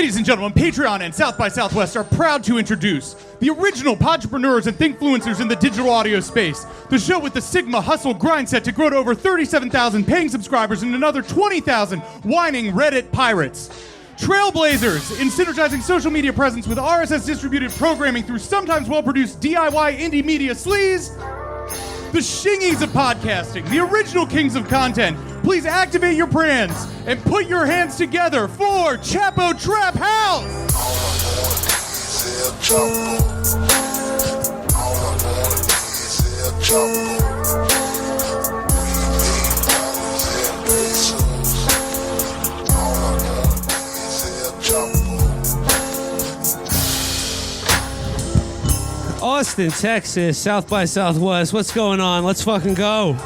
Ladies and gentlemen, Patreon and South by Southwest are proud to introduce the original podpreneurs and thinkfluencers in the digital audio space. The show with the Sigma hustle grind set to grow to over 37,000 paying subscribers and another 20,000 whining Reddit pirates. Trailblazers in synergizing social media presence with RSS distributed programming through sometimes well-produced DIY indie media sleaze. The Shingies of podcasting, the original kings of content. Please activate your brands and put your hands together for Chapo Trap House. Austin, Texas, South by Southwest. What's going on? Let's fucking go.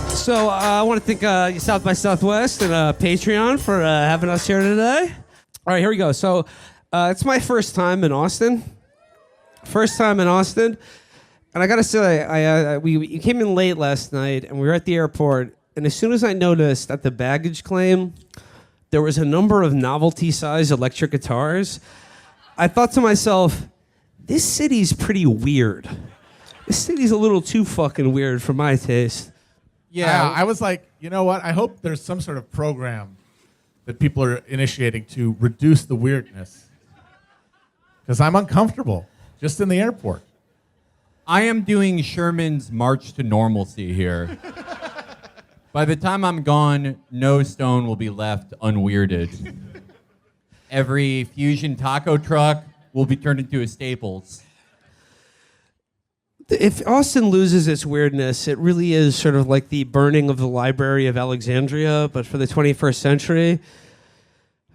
So I want to thank South by Southwest and Patreon for having us here today. All right, here we go. So it's my first time in Austin. And I got to say, we came in late last night, and we were at the airport. And as soon as I noticed at the baggage claim, there was a number of novelty-sized electric guitars, I thought to myself, this city's pretty weird. This city's a little too fucking weird for my taste. Yeah, I was like, you know what? I hope there's some sort of program that people are initiating to reduce the weirdness. Because I'm uncomfortable just in the airport. I am doing Sherman's march to normalcy here. By the time I'm gone, no stone will be left unweirded. Every fusion taco truck will be turned into a Staples. If Austin loses its weirdness, it really is sort of like the burning of the Library of Alexandria, but for the 21st century.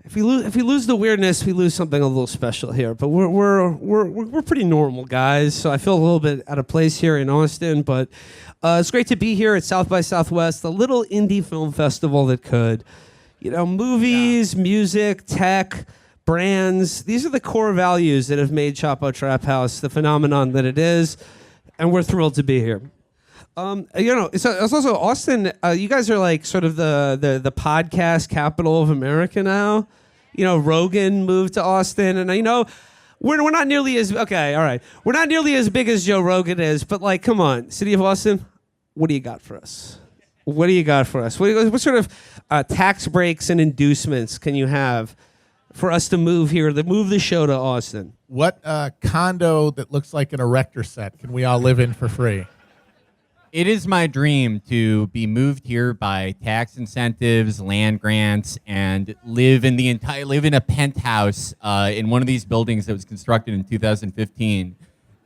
If we lose the weirdness, we lose something a little special here. But we're pretty normal guys, so I feel a little bit out of place here in Austin. But it's great to be here at South by Southwest, the little indie film festival that could, movies, music, tech, brands. These are the core values that have made Chapo Trap House the phenomenon that it is. And we're thrilled to be here. It's also Austin. You guys are like sort of the podcast capital of America now. Rogan moved to Austin, and we're not nearly as okay. All right, we're not nearly as big as Joe Rogan is, but like, come on, City of Austin, what do you got for us? What What sort of tax breaks and inducements can you have for us to move here, to move the show to Austin? What condo that looks like an erector set can we all live in for free? It is my dream to be moved here by tax incentives, land grants, and live in a penthouse in one of these buildings that was constructed in 2015,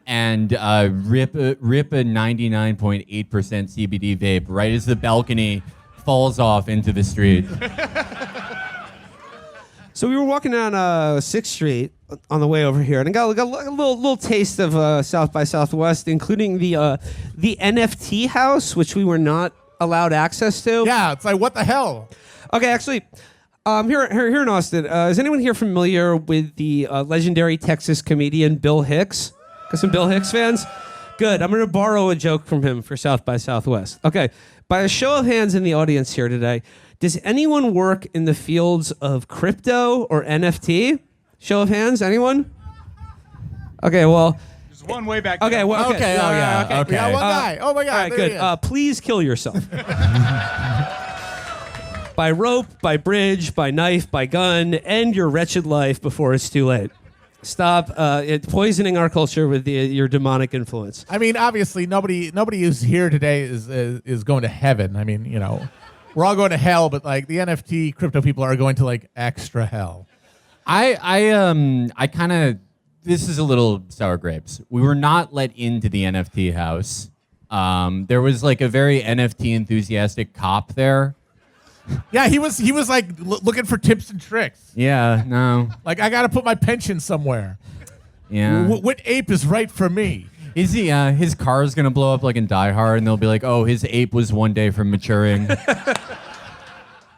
and rip a 99.8% CBD vape right as the balcony falls off into the street. So we were walking down 6th Street on the way over here, and I got a little taste of South by Southwest, including the NFT house, which we were not allowed access to. Yeah, it's like, what the hell? Okay, actually, here in Austin, is anyone here familiar with the legendary Texas comedian Bill Hicks? Got some Bill Hicks fans? Good. I'm going to borrow a joke from him for South by Southwest. Okay, by a show of hands in the audience here today, does anyone work in the fields of crypto or NFT? Show of hands, anyone? Okay, well. There's one way back. Okay, well, okay. We got one guy. Oh my God. All right, good. Please kill yourself. By rope, by bridge, by knife, by gun, end your wretched life before it's too late. Stop poisoning our culture with your demonic influence. I mean, obviously, nobody who's here today is going to heaven. I mean, we're all going to hell, but like the NFT crypto people are going to like extra hell. I kind of, this is a little sour grapes. We were not let into the NFT house. There was like a very NFT enthusiastic cop there. Yeah, he was like looking for tips and tricks. Yeah, no. Like, I got to put my pension somewhere. Yeah. What ape is right for me? Is he? His car is gonna blow up like in Die Hard, and they'll be like, "Oh, his ape was one day from maturing."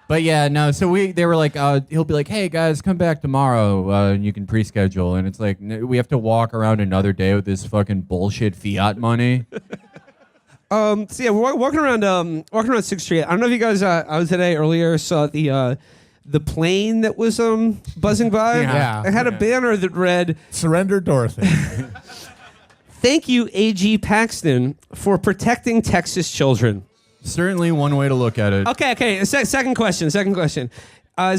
But yeah, no. So they were like, he'll be like, "Hey guys, come back tomorrow, and you can pre-schedule." And it's like, we have to walk around another day with this fucking bullshit fiat money. So yeah, we're walking around 6th Street. I don't know if you guys out today earlier saw the plane that was buzzing by. Yeah. It had a banner that read, Surrender Dorothy. "Thank you, A.G. Paxton, for protecting Texas children." Certainly one way to look at it. Okay. Second question. Is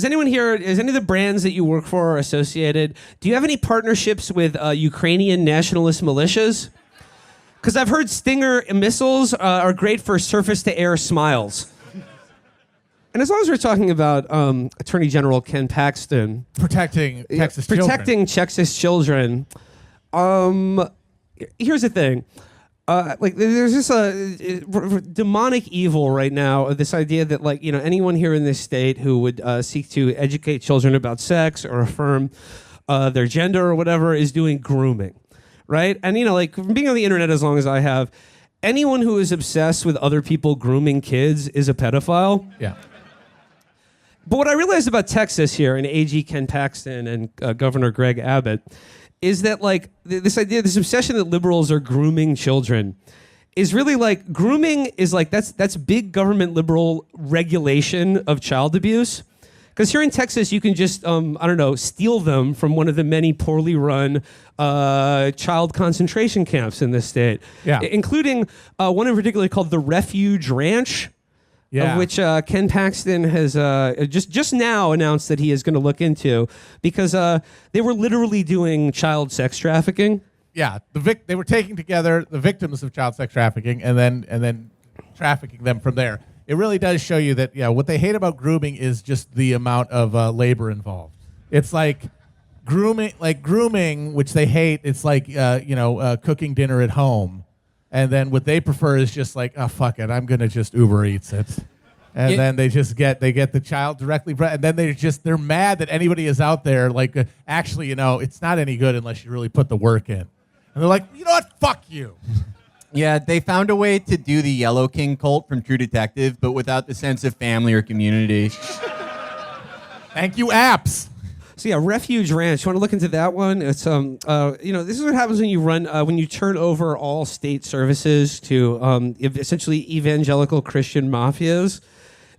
anyone here, is any of the brands that you work for or associated, do you have any partnerships with Ukrainian nationalist militias? Because I've heard Stinger missiles are great for surface-to-air smiles. And as long as we're talking about Attorney General Ken Paxton Protecting Texas children. protecting Texas children, here's the thing. There's this demonic evil right now of this idea that anyone here in this state who would seek to educate children about sex or affirm their gender or whatever is doing grooming, right? And from being on the internet as long as I have, anyone who is obsessed with other people grooming kids is a pedophile. Yeah. But what I realized about Texas here and AG Ken Paxton and Governor Greg Abbott is that this idea, this obsession that liberals are grooming children is really grooming is that's big government liberal regulation of child abuse. Because here in Texas, you can just, steal them from one of the many poorly run child concentration camps in this state. Yeah. Including one in particular called the Refuge Ranch. Yeah. Of which Ken Paxton has just now announced that he is going to look into because they were literally doing child sex trafficking. Yeah, they were taking together the victims of child sex trafficking and then trafficking them from there. It really does show you that what they hate about grooming is just the amount of labor involved. It's like grooming, which they hate. It's like cooking dinner at home. And then what they prefer is just oh, fuck it, I'm going to just Uber Eats it. And then they get the child directly, and then they're mad that anybody is out there actually, it's not any good unless you really put the work in. And they're like, you know what, fuck you. Yeah, they found a way to do the Yellow King cult from True Detective, but without the sense of family or community. Thank you, apps. So yeah, Refuge Ranch. You want to look into that one? It's this is what happens when you turn over all state services to essentially evangelical Christian mafias.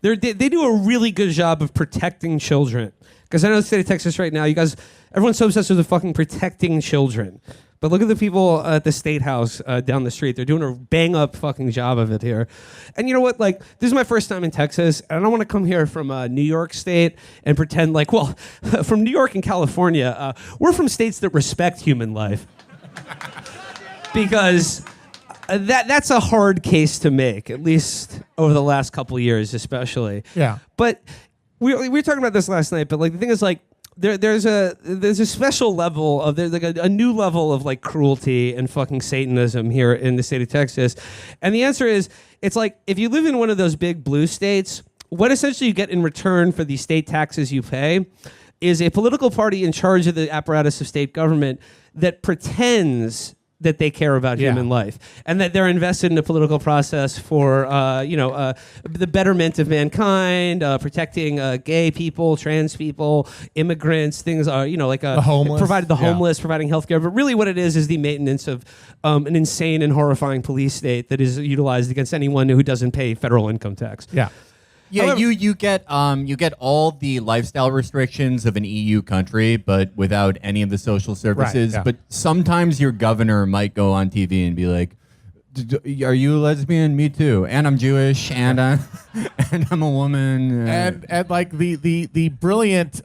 They do a really good job of protecting children. Because I know the state of Texas right now, everyone's so obsessed with the fucking protecting children. But look at the people at the State House down the street. They're doing a bang-up fucking job of it here. And you know what? This is my first time in Texas, and I don't want to come here from New York State and pretend from New York and California, we're from states that respect human life. Because that's a hard case to make, at least over the last couple of years especially. Yeah. But we were talking about this last night, but the thing is there's a special level of there's a new level of cruelty and fucking Satanism here in the state of Texas, and the answer is it's if you live in one of those big blue states, what essentially you get in return for the state taxes you pay is a political party in charge of the apparatus of state government that pretends that they care about human life and that they're invested in a political process for the betterment of mankind, protecting gay people, trans people, immigrants, things the homeless. Provided the homeless, providing healthcare. But really what it is the maintenance of an insane and horrifying police state that is utilized against anyone who doesn't pay federal income tax. Yeah. Yeah, However, you get all the lifestyle restrictions of an EU country, but without any of the social services. Right, yeah. But sometimes your governor might go on TV and be like, "Are you a lesbian? Me too. And I'm Jewish. And and I'm a woman." And the brilliant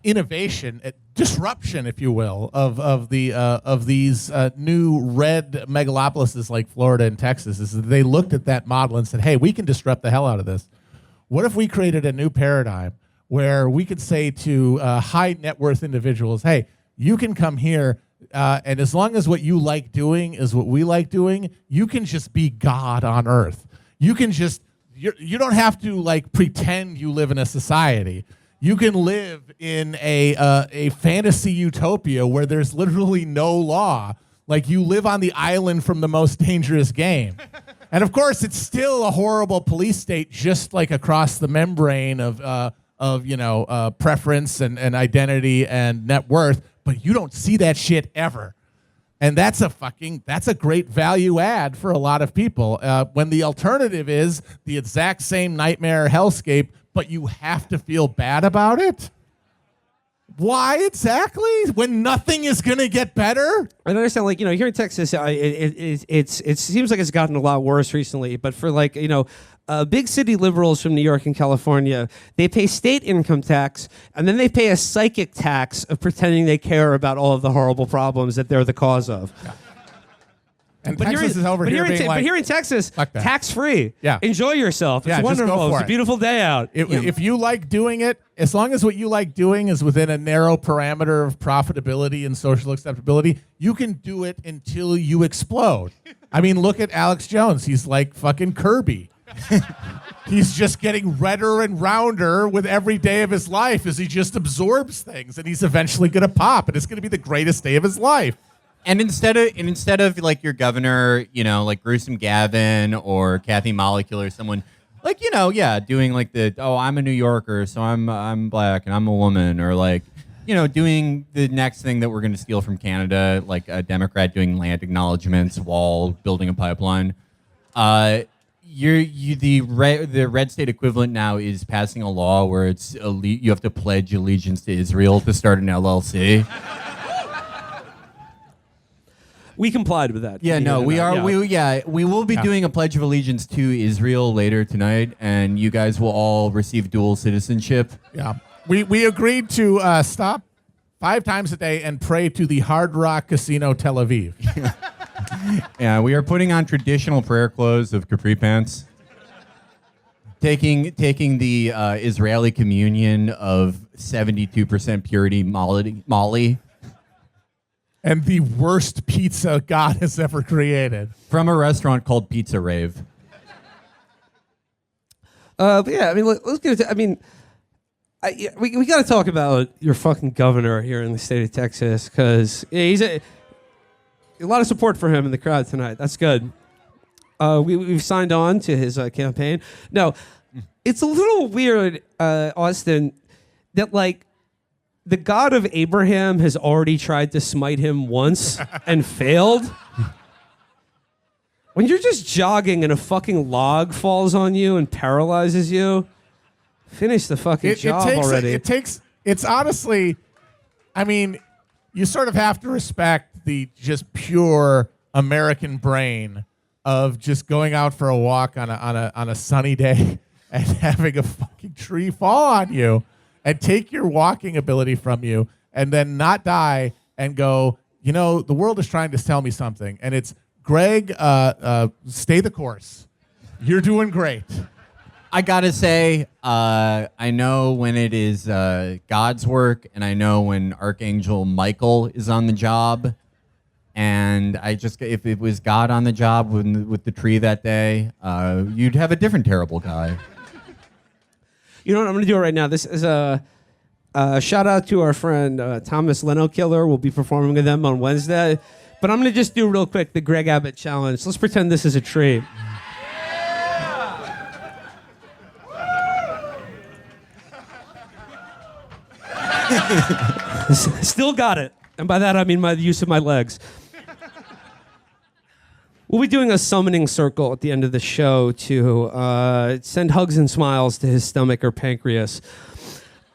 innovation, disruption, if you will, of these new red megalopolises like Florida and Texas is that they looked at that model and said, "Hey, we can disrupt the hell out of this. What if we created a new paradigm where we could say to high net worth individuals, hey, you can come here, and as long as what you like doing is what we like doing, you can just be God on earth. You can just, you don't have to pretend you live in a society. You can live in a fantasy utopia where there's literally no law. You live on the island from The Most Dangerous Game." And of course, it's still a horrible police state, just across the membrane of preference and identity and net worth. But you don't see that shit ever. And that's a great value add for a lot of people. When the alternative is the exact same nightmare hellscape, but you have to feel bad about it. Why exactly? When nothing is going to get better? I understand, like, here in Texas, it seems like it's gotten a lot worse recently. But for big city liberals from New York and California, they pay state income tax, and then they pay a psychic tax of pretending they care about all of the horrible problems that they're the cause of. Yeah. And Texas is over here being but here in Texas, tax-free. Yeah. Enjoy yourself. It's wonderful. It's a beautiful day out. If you like doing it, as long as what you like doing is within a narrow parameter of profitability and social acceptability, you can do it until you explode. I mean, look at Alex Jones. He's like fucking Kirby. He's just getting redder and rounder with every day of his life as he just absorbs things, and he's eventually going to pop, and it's going to be the greatest day of his life. And instead of like your governor, like Gruesome Gavin or Kathy Molecule or someone, like, doing like I'm a New Yorker, so I'm black and I'm a woman, or like, doing the next thing that we're going to steal from Canada, like a Democrat doing land acknowledgements while building a pipeline. The red state equivalent now is passing a law where you have to pledge allegiance to Israel to start an LLC. We complied with that. Yeah, no, we are. Yeah. We will be doing a pledge of allegiance to Israel later tonight, and you guys will all receive dual citizenship. Yeah, we agreed to stop 5 times a day and pray to the Hard Rock Casino Tel Aviv. Yeah, we are putting on traditional prayer clothes of capri pants. Taking the Israeli communion of 72% purity Molly. And the worst pizza God has ever created. From a restaurant called Pizza Rave. But yeah, I mean, let's get into. I mean, we got to talk about your fucking governor here in the state of Texas, because he's a lot of support for him in the crowd tonight. That's good. We've signed on to his campaign. No, it's a little weird, Austin, that like the God of Abraham has already tried to smite him once and failed. When you're just jogging and a fucking log falls on you and paralyzes you, finish the fucking job already. It's honestly, I mean, you sort of have to respect the just pure American brain of just going out for a walk on a sunny day and having a fucking tree fall on you and take your walking ability from you and then not die and go, the world is trying to tell me something. And it's, Greg, stay the course. You're doing great. I gotta say, I know when it is God's work, and I know when Archangel Michael is on the job. And if it was God on the job with the tree that day, you'd have a different terrible guy. You know what I'm going to do right now? This is a shout out to our friend Thomas Leno Killer. We'll be performing with them on Wednesday. But I'm going to just do real quick the Greg Abbott challenge. Let's pretend this is a tree. Still got it. And by that, I mean the use of my legs. We'll be doing a summoning circle at the end of the show to send hugs and smiles to his stomach or pancreas.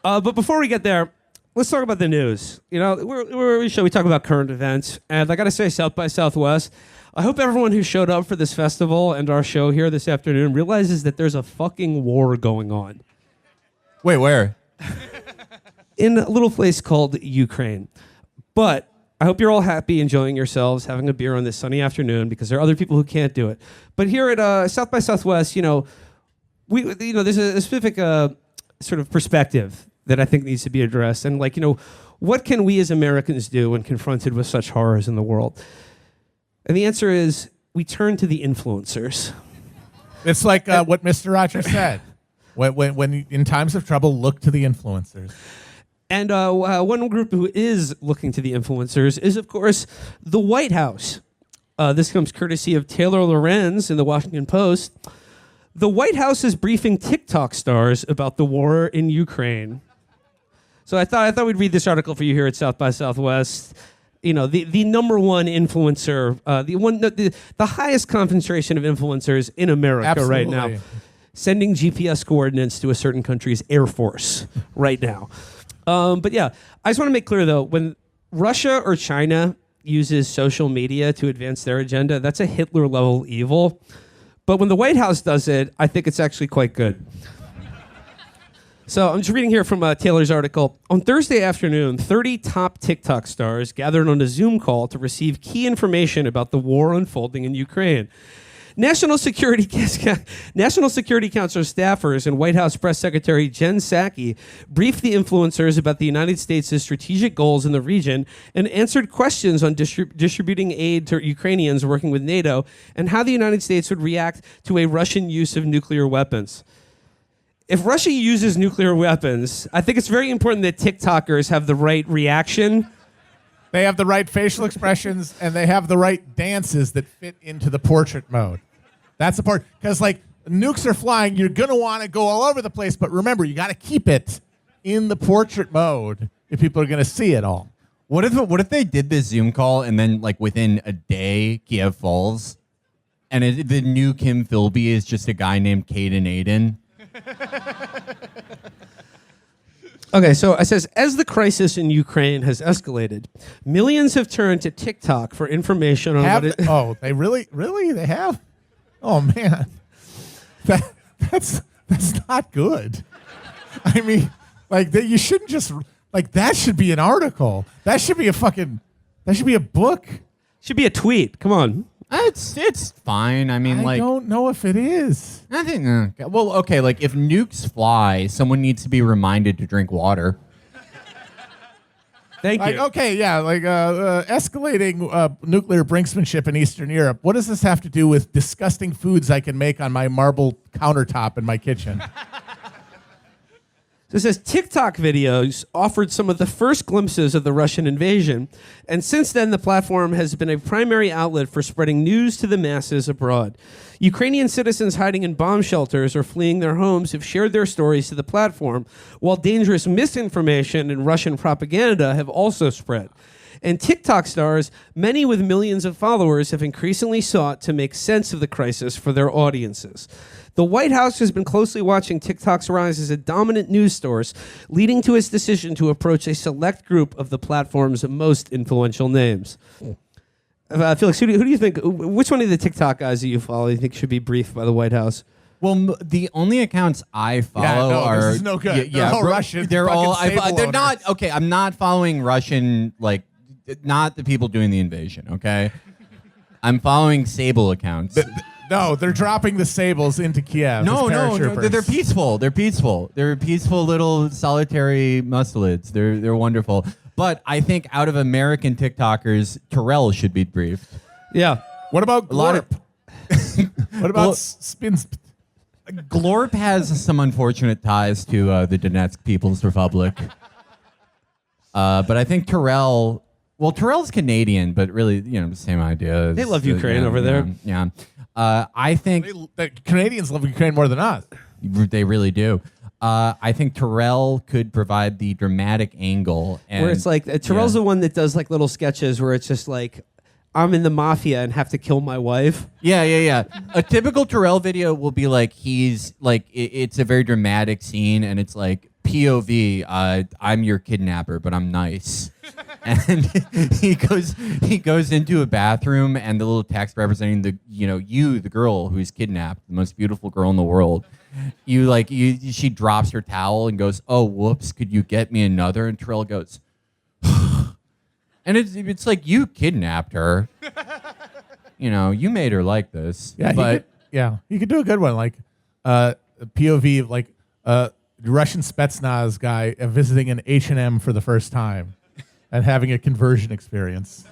But before we get there, let's talk about the news. We're a show, we talk about current events. And I got to say, South by Southwest, I hope everyone who showed up for this festival and our show here this afternoon realizes that there's a fucking war going on. Wait, where? In a little place called Ukraine. But I hope you're all happy, enjoying yourselves, having a beer on this sunny afternoon, because there are other people who can't do it. But here at South by Southwest, there's a specific sort of perspective that I think needs to be addressed. And what can we as Americans do when confronted with such horrors in the world? And the answer is we turn to the influencers. It's like what Mr. Rogers said. When in times of trouble, look to the influencers. And one group who is looking to the influencers is, of course, the White House. This comes courtesy of Taylor Lorenz in the Washington Post. The White House is briefing TikTok stars about the war in Ukraine. So I thought we'd read this article for you here at South by Southwest. the number one influencer, the highest concentration of influencers in America right now, sending GPS coordinates to a certain country's air force right now. But yeah, I just want to make clear though, when Russia or China uses social media to advance their agenda, that's a Hitler level evil. But when the White House does it, I think it's actually quite good. So I'm just reading here from Taylor's article. On Thursday afternoon, 30 top TikTok stars gathered on a Zoom call to receive key information about the war unfolding in Ukraine. National Security Council staffers and White House Press Secretary Jen Psaki briefed the influencers about the United States' strategic goals in the region and answered questions on distributing aid to Ukrainians working with NATO and how the United States would react to a Russian use of nuclear weapons. If Russia uses nuclear weapons, I think it's very important that TikTokers have the right reaction. They have the right facial expressions, and they have the right dances that fit into the portrait mode. That's the part. Because, like, nukes are flying, you're going to want to go all over the place, but remember, you got to keep it in the portrait mode if people are going to see it all. What if they did this Zoom call and then, like, within a day, Kiev falls, and the new Kim Philby is just a guy named Caden Aiden? Okay, so it says, as the crisis in Ukraine has escalated, millions have turned to TikTok for information on Oh, they really? They have? Oh, man. That's not good. I mean, like, you shouldn't just, like, that should be an article. That should be a book. Should be a tweet. Come on. It's fine. I mean, I don't know if it is. I think. Well, okay. Like, if nukes fly, someone needs to be reminded to drink water. Thank you. Okay, yeah, escalating nuclear brinksmanship in Eastern Europe. What does this have to do with disgusting foods I can make on my marble countertop in my kitchen? So it says TikTok videos offered some of the first glimpses of the Russian invasion, and since then the platform has been a primary outlet for spreading news to the masses abroad. Ukrainian citizens hiding in bomb shelters or fleeing their homes have shared their stories to the platform, while dangerous misinformation and Russian propaganda have also spread. And TikTok stars, many with millions of followers, have increasingly sought to make sense of the crisis for their audiences. The White House has been closely watching TikTok's rise as a dominant news source, leading to its decision to approach a select group of the platform's most influential names. Felix, who do you think, which one of the TikTok guys that you follow do you think should be briefed by the White House? Well, the only accounts I follow are this is no good. They're all Russian. They're all. They're owners. not okay. I'm not following Russian, like, not the people doing the invasion. Okay, I'm following Sable accounts. No, they're dropping the sables into Kiev. No, paratroopers. they're peaceful. They're peaceful. They're peaceful little solitary mustelids. They're wonderful. But I think out of American TikTokers, Terrell should be briefed. Yeah. What about Glorp? What about Spins? Glorp has some unfortunate ties to the Donetsk People's Republic. But I think Terrell... Well, Terrell's Canadian, but really, the same idea. They love Ukraine over there. Yeah. I think... The Canadians love Ukraine more than us. They really do. I think Terrell could provide the dramatic angle. And, where it's like, Terrell's the one that does like little sketches where it's just like, I'm in the mafia and have to kill my wife. Yeah. A typical Terrell video will be like, he's like, it's a very dramatic scene and it's like, POV, I'm your kidnapper, but I'm nice. And he goes into a bathroom and the little text representing the girl who's kidnapped, the most beautiful girl in the world. She drops her towel and goes, "Oh, whoops, could you get me another?" And Terrell goes, and it's like, you kidnapped her. You made her like this. Yeah, but you could do a good one, like POV, like Russian Spetsnaz guy visiting an H&M for the first time and having a conversion experience.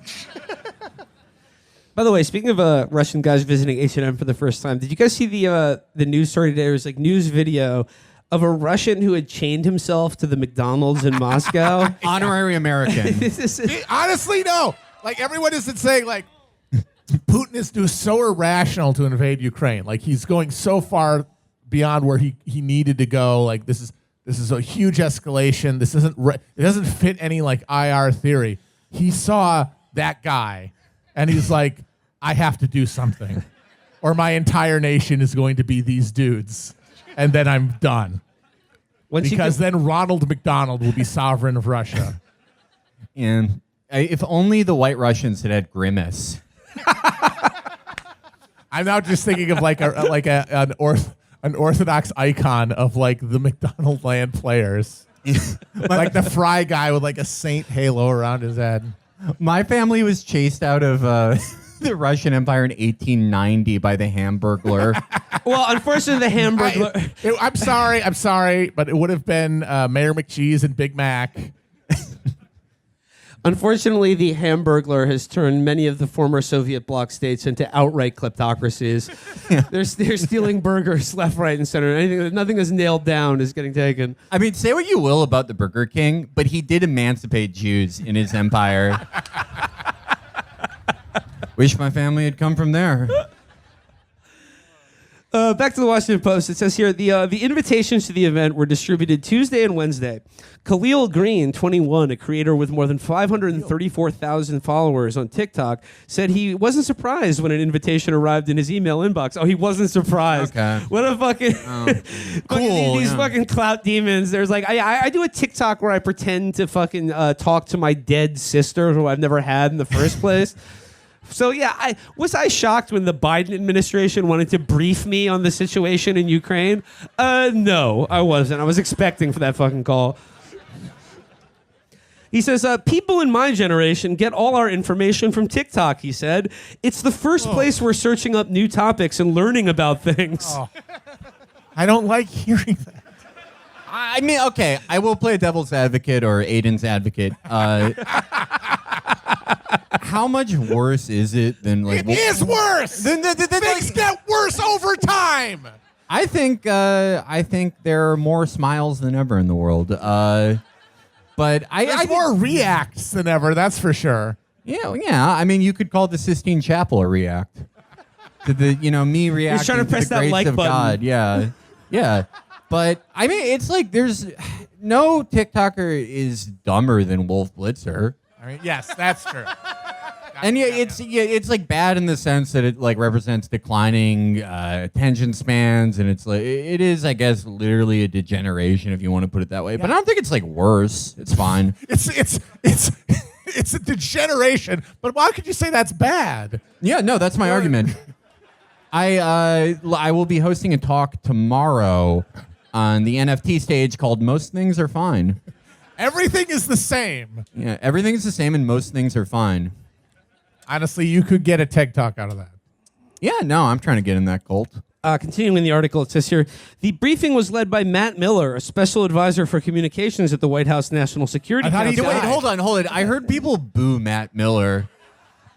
By the way, speaking of Russian guys visiting H&M for the first time, did you guys see the news story today? There was like news video of a Russian who had chained himself to the McDonald's in Moscow. Honorary American. Honestly, no. Like, everyone isn't saying, like, Putin is so irrational to invade Ukraine. Like, he's going so far beyond where he needed to go. Like, this is a huge escalation. This isn't it doesn't fit any like IR theory. He saw that guy, and he's like, I have to do something, or my entire nation is going to be these dudes, and then I'm done. Because then Ronald McDonald will be sovereign of Russia. And if only the White Russians had Grimace. I'm now just thinking of like an Orthodox icon of like the McDonald land players. Like the Fry guy with like a saint halo around his head. My family was chased out of the Russian Empire in 1890 by the Hamburglar. Well, unfortunately, the Hamburglar. I'm sorry, but it would have been Mayor McCheese and Big Mac. Unfortunately, the Hamburglar has turned many of the former Soviet bloc states into outright kleptocracies. They're stealing burgers left, right, and center. Nothing that's nailed down is getting taken. I mean, say what you will about the Burger King, but he did emancipate Jews in his empire. Wish my family had come from there. Back to the Washington Post. It says here, the invitations to the event were distributed Tuesday and Wednesday. Khalil Green, 21, a creator with more than 534,000 followers on TikTok, said he wasn't surprised when an invitation arrived in his email inbox. Oh, he wasn't surprised. Okay. What a fucking... Cool, these yeah. fucking clout demons. There's like... I do a TikTok where I pretend to fucking talk to my dead sister who I've never had in the first place. So yeah, was I shocked when the Biden administration wanted to brief me on the situation in Ukraine? No, I wasn't. I was expecting for that fucking call. He says, people in my generation get all our information from TikTok, he said. It's the first place we're searching up new topics and learning about things. Oh. I don't like hearing that. I mean, okay, I will play devil's advocate or Aiden's advocate. How much worse is it than like? It is worse. Things get worse over time. I think there are more smiles than ever in the world. But There's more reacts than ever. That's for sure. Yeah. I mean, you could call the Sistine Chapel a react. To the me reacting. He's trying to press the that grace like of button. God. Yeah. But I mean, it's like there's no TikToker is dumber than Wolf Blitzer. I mean, yes, that's true. And it's like bad in the sense that it like represents declining attention spans, and it's like it is, I guess, literally a degeneration if you want to put it that way. But I don't think it's like worse. It's fine. It's a degeneration. But why could you say that's bad? Yeah, no, that's my argument. I will be hosting a talk tomorrow on the NFT stage called "Most Things Are Fine." Everything is the same. Yeah, everything is the same, and most things are fine. Honestly, you could get a TikTok out of that. Yeah, no, I'm trying to get in that cult. Continuing the article, it says here, the briefing was led by Matt Miller, a special advisor for communications at the White House National Security Council. Wait, hold on. I heard people boo Matt Miller.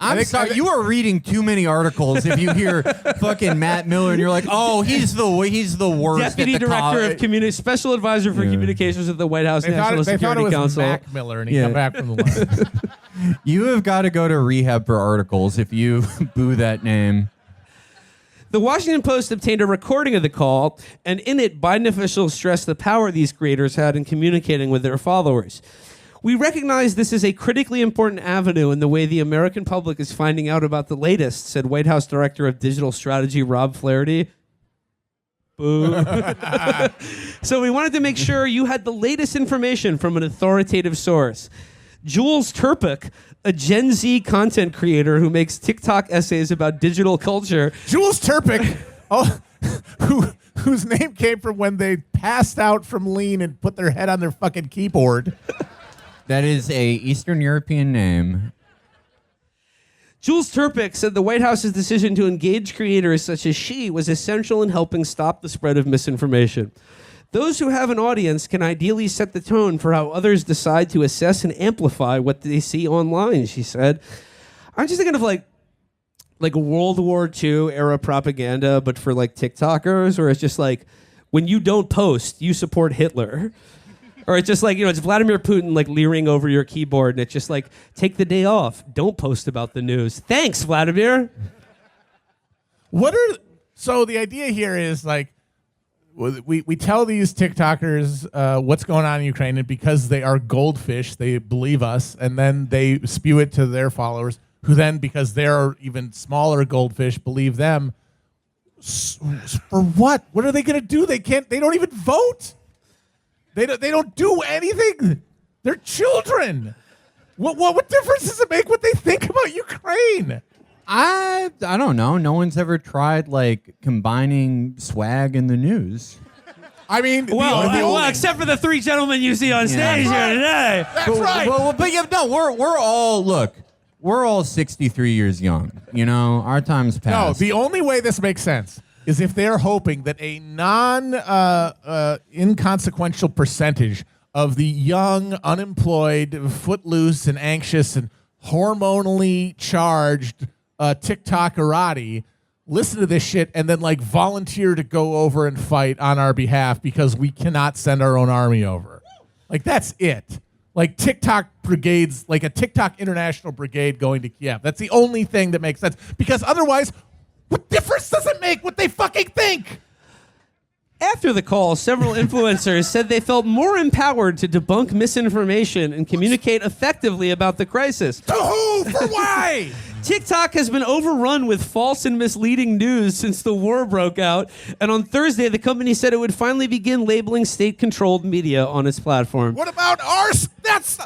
I'm sorry, you are reading too many articles if you hear fucking Matt Miller and you're like, oh, he's the worst. Deputy Director of Special Advisor for Communications at the White House National Security Council. Mac Miller, and he come back from the line. You have got to go to rehab for articles if you boo that name. The Washington Post obtained a recording of the call, and in it, Biden officials stressed the power these creators had in communicating with their followers. We recognize this is a critically important avenue in the way the American public is finding out about the latest, said White House Director of Digital Strategy Rob Flaherty. Boo. So we wanted to make sure you had the latest information from an authoritative source. Jules Turpik, a Gen Z content creator who makes TikTok essays about digital culture. Jules Turpik, whose name came from when they passed out from lean and put their head on their fucking keyboard. That is a Eastern European name. Jules Turpik said the White House's decision to engage creators such as she was essential in helping stop the spread of misinformation. Those who have an audience can ideally set the tone for how others decide to assess and amplify what they see online, she said. I'm just thinking of like World War II era propaganda, but for like TikTokers, where it's just like, when you don't post, you support Hitler. Or it's just like, it's Vladimir Putin like leering over your keyboard, and it's just like, take the day off. Don't post about the news. Thanks, Vladimir. So the idea here is like, we tell these TikTokers what's going on in Ukraine, and because they are goldfish, they believe us, and then they spew it to their followers, who then, because they're even smaller goldfish, believe them. For what? What are they going to do? They can't. They don't even vote. They don't do anything. They're children. What difference does it make what they think about Ukraine? I don't know. No one's ever tried like combining swag and the news. I mean, well, except for the three gentlemen you see on stage here today. That's right. But yeah, no, we're all 63 years young. You know, our time's passed. No, the only way this makes sense is if they're hoping that a inconsequential percentage of the young, unemployed, footloose, and anxious, and hormonally charged TikTokerati listen to this shit and then like volunteer to go over and fight on our behalf because we cannot send our own army over. Like, that's it. Like TikTok brigades, like a TikTok international brigade going to Kiev. That's the only thing that makes sense. Because otherwise, what difference does it make what they fucking think? After the call, several influencers said they felt more empowered to debunk misinformation and communicate effectively about the crisis. To who? For why? TikTok has been overrun with false and misleading news since the war broke out, and on Thursday, the company said it would finally begin labeling state-controlled media on its platform. What about ours? That's...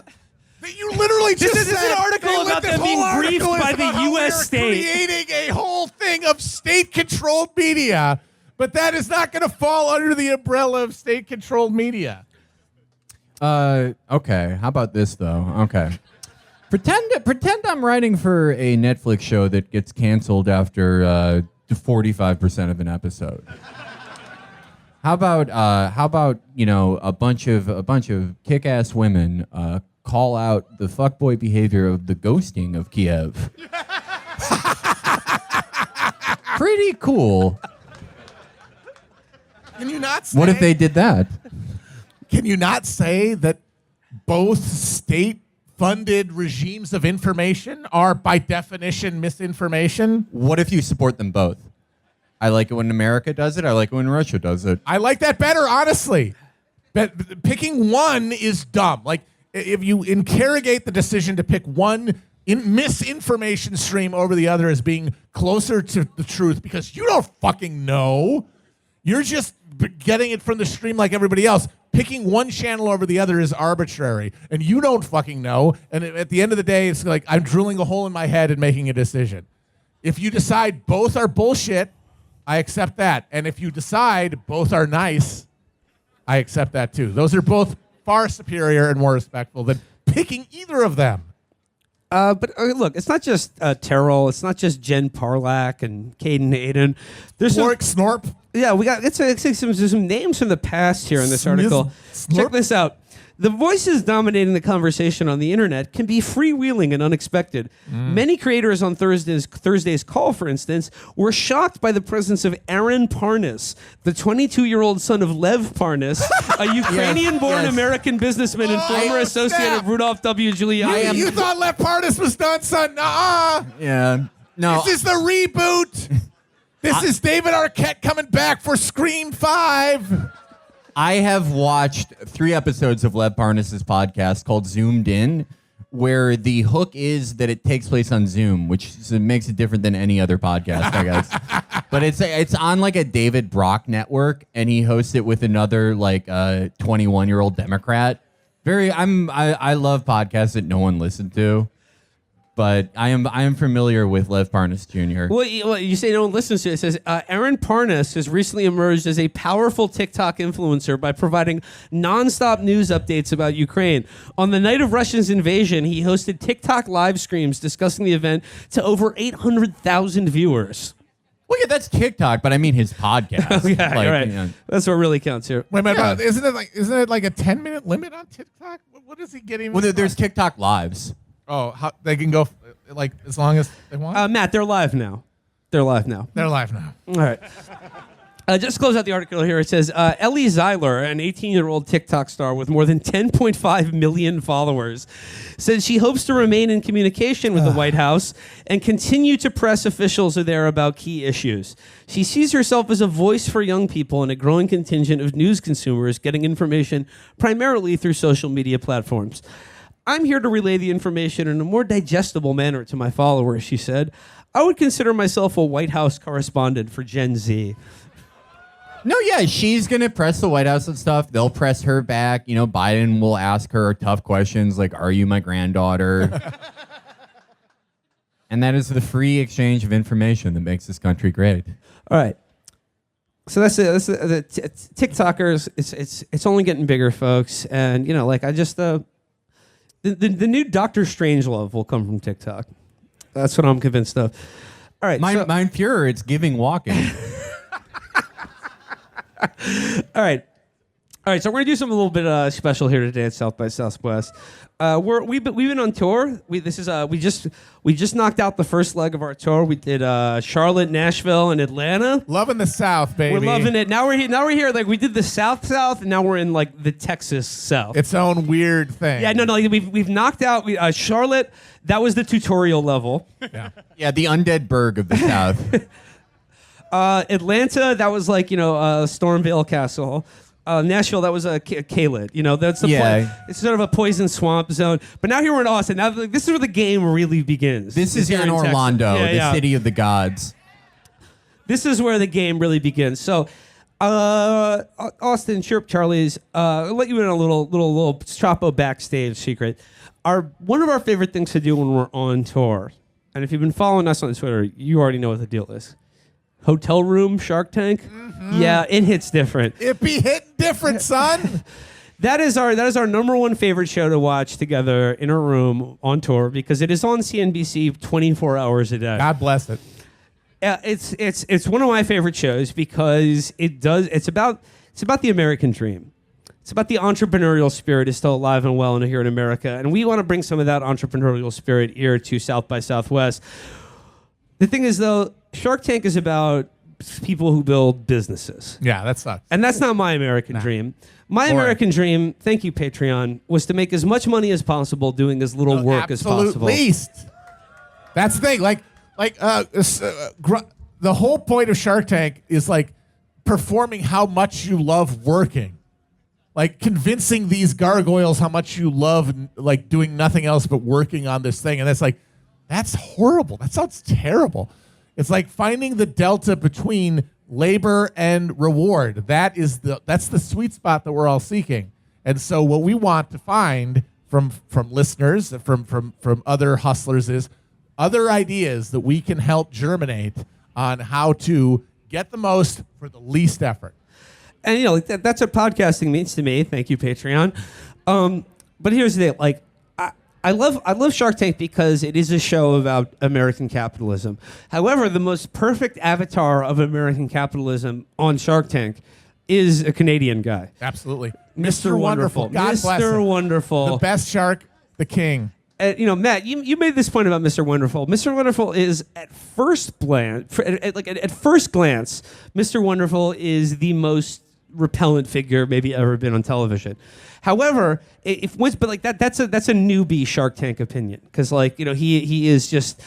You literally just This is an article about them being briefed by the U.S. state. Creating a whole thing of state-controlled media, but that is not going to fall under the umbrella of state-controlled media. Okay. How about this though? Okay. Pretend I'm writing for a Netflix show that gets canceled after 45% of an episode. How about a bunch of kick-ass women call out the fuckboy behavior of the ghosting of Kiev? Pretty cool. Can you not say... What if they did that? Can you not say that both state-funded regimes of information are, by definition, misinformation? What if you support them both? I like it when America does it. I like it when Russia does it. I like that better, honestly. But picking one is dumb. Like, if you interrogate the decision to pick one misinformation stream over the other as being closer to the truth because you don't fucking know. You're just getting it from the stream like everybody else. Picking one channel over the other is arbitrary, and you don't fucking know. And at the end of the day, it's like I'm drilling a hole in my head and making a decision. If you decide both are bullshit, I accept that. And if you decide both are nice, I accept that too. Those are both far superior and more respectful than picking either of them. But look, it's not just Terrell. It's not just Jen Parlak and Caden Hayden. There's Snorp. Yeah, we got some names from the past here in this article. Check this out. The voices dominating the conversation on the internet can be freewheeling and unexpected. Many creators on Thursday's call, for instance, were shocked by the presence of Aaron Parnas, the 22-year-old son of Lev Parnas, a Ukrainian-born American businessman and former associate of Rudolph W. Giuliani. You thought Lev Parnas was done, son? Nuh-uh. Yeah. No. This is the reboot. This is David Arquette coming back for Scream 5. I have watched 3 episodes of Lev Parnas' podcast called Zoomed In, where the hook is that it takes place on Zoom, which makes it different than any other podcast, I guess. But it's on like a David Brock network, and he hosts it with another like 21-year-old Democrat. I love podcasts that no one listened to. But I am familiar with Lev Parnas Jr. Well, you say no one listens to it. It says, Aaron Parnas has recently emerged as a powerful TikTok influencer by providing nonstop news updates about Ukraine. On the night of Russia's invasion, he hosted TikTok live streams discussing the event to over 800,000 viewers. Well, yeah, that's TikTok, but I mean his podcast. Yeah, like, right. You know. That's what really counts here. Wait, isn't it like a 10-minute limit on TikTok? What is he getting? Well, there's TikTok lives. Oh, they can go like as long as they want? Matt, they're live now. They're live now. They're live now. All right. Just to close out the article here, it says, Ellie Zeiler, an 18-year-old TikTok star with more than 10.5 million followers, says she hopes to remain in communication with the White House and continue to press officials there about key issues. She sees herself as a voice for young people and a growing contingent of news consumers getting information primarily through social media platforms. I'm here to relay the information in a more digestible manner to my followers, she said. I would consider myself a White House correspondent for Gen Z. No, yeah, she's going to press the White House and stuff. They'll press her back. You know, Biden will ask her tough questions like, are you my granddaughter? And that is the free exchange of information that makes this country great. All right. So that's it. That's the TikTokers. It's only getting bigger, folks. And, you know, like I just, the new Dr. Strangelove will come from TikTok. That's what I'm convinced of. All right. Mein Führer, it's giving walking. All right. So we're gonna do something a little bit special here today at South by Southwest. We've been on tour. We just knocked out the first leg of our tour. We did Charlotte, Nashville, and Atlanta. Loving the South, baby. We're loving it. Now we're here. Like we did the South, and now we're in like the Texas South. Its own weird thing. Yeah, no. We've knocked out Charlotte. That was the tutorial level. Yeah, the undead burg of the South. Atlanta, that was like, Stormvale Castle. Nashville, that was a Caled. That's the point. It's sort of a poison swamp zone. But now here we're in Austin. Now this is where the game really begins. This is in Orlando, the city of the gods. This is where the game really begins. So, Austin, Chirp Charlie's, I'll let you in on a little Chapo backstage secret. One of our favorite things to do when we're on tour, and if you've been following us on Twitter, you already know what the deal is. Hotel room Shark Tank? Mm-hmm. Yeah, it hits different. It be hitting different, son. That is our number one favorite show to watch together in a room on tour because it is on CNBC 24 hours a day. God bless it. It's one of my favorite shows because it's about the American dream. It's about the entrepreneurial spirit is still alive and well here in America, and we want to bring some of that entrepreneurial spirit here to South by Southwest. The thing is, though, Shark Tank is about people who build businesses. Yeah, that sucks. And that's not my American dream. My American dream, thank you, Patreon, was to make as much money as possible doing as little work as possible. Least. That's the thing. The whole point of Shark Tank is like performing how much you love working. Like convincing these gargoyles how much you love like doing nothing else but working on this thing. And that's horrible. That sounds terrible. It's like finding the delta between labor and reward. That's the sweet spot that we're all seeking. And so what we want to find from listeners, from other hustlers is other ideas that we can help germinate on how to get the most for the least effort. And that's what podcasting means to me. Thank you, Patreon. But here's the deal. I love Shark Tank because it is a show about American capitalism. However, the most perfect avatar of American capitalism on Shark Tank is a Canadian guy. Absolutely. Mr. Wonderful. God bless him. Mr. Wonderful. The best shark, the king. Matt, you made this point about Mr. Wonderful. Mr. Wonderful is at first glance, Mr. Wonderful is the most repellent figure maybe ever been on television. However, that's a newbie Shark Tank opinion because he is just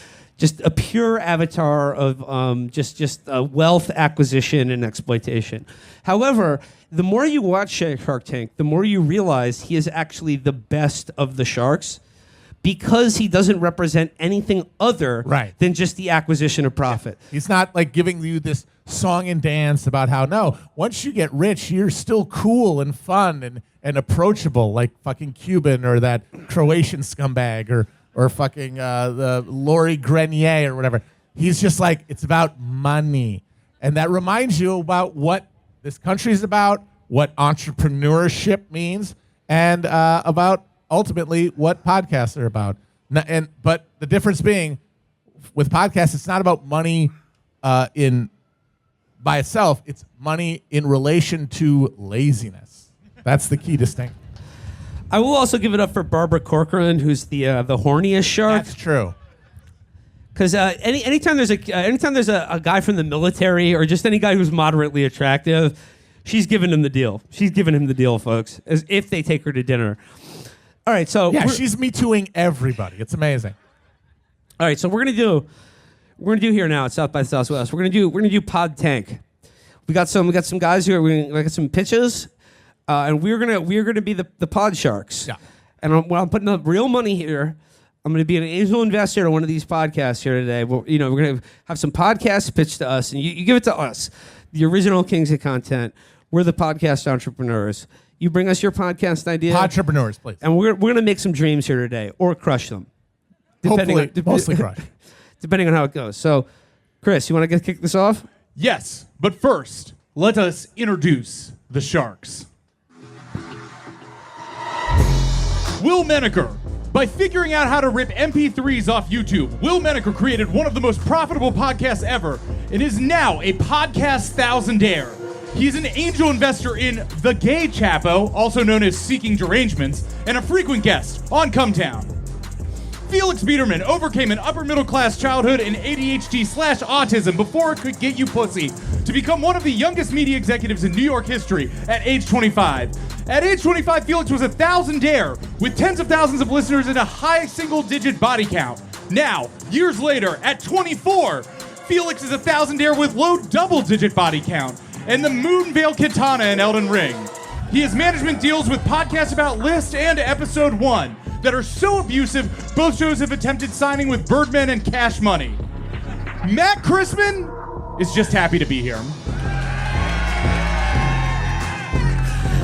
a pure avatar of just wealth acquisition and exploitation. However, the more you watch Shark Tank, the more you realize he is actually the best of the sharks because he doesn't represent anything other than just the acquisition of profit. He's not like giving you this song and dance about how, no, once you get rich, you're still cool and fun and approachable like fucking Cuban or that Croatian scumbag or fucking the Lori Grenier or whatever. He's just like, it's about money. And that reminds you about what this country is about, what entrepreneurship means, and about ultimately what podcasts are about. But the difference being with podcasts, it's not about money by itself. It's money in relation to laziness. That's the key distinction. I will also give it up for Barbara Corcoran, who's the horniest shark. That's true. Because anytime there's a guy from the military or just any guy who's moderately attractive, she's giving him the deal. She's giving him the deal, folks, as if they take her to dinner. All right, so Yeah, she's Me Tooing everybody. It's amazing. all right, so we're gonna do here now at South by Southwest. We're gonna do Pod Tank. We got some guys here. We got some pitches, and we're gonna be the Pod Sharks. Yeah. And I'm putting up real money here. I'm going to be an angel investor in one of these podcasts here today. We're going to have some podcasts pitched to us, and you give it to us, the original kings of content. We're the podcast entrepreneurs. You bring us your podcast idea. Entrepreneurs, please. And we're going to make some dreams here today, or crush them. Hopefully, mostly crush. Depending on how it goes. So, Chris, you want to kick this off? Yes, but first, let us introduce the Sharks. Will Menaker. By figuring out how to rip MP3s off YouTube, Will Menaker created one of the most profitable podcasts ever and is now a podcast thousandaire. He's an angel investor in The Gay Chapo, also known as Seeking Derangements, and a frequent guest on Cumtown. Felix Biederman overcame an upper-middle-class childhood and ADHD/autism before it could get you pussy to become one of the youngest media executives in New York history at age 25. At age 25, Felix was a thousandaire with tens of thousands of listeners and a high single-digit body count. Now, years later, at 24, Felix is a thousandaire with low double-digit body count and the Moonveil Katana in Elden Ring. He has management deals with podcasts about List and Episode 1 that are so abusive, both shows have attempted signing with Birdman and Cash Money. Matt Chrisman is just happy to be here.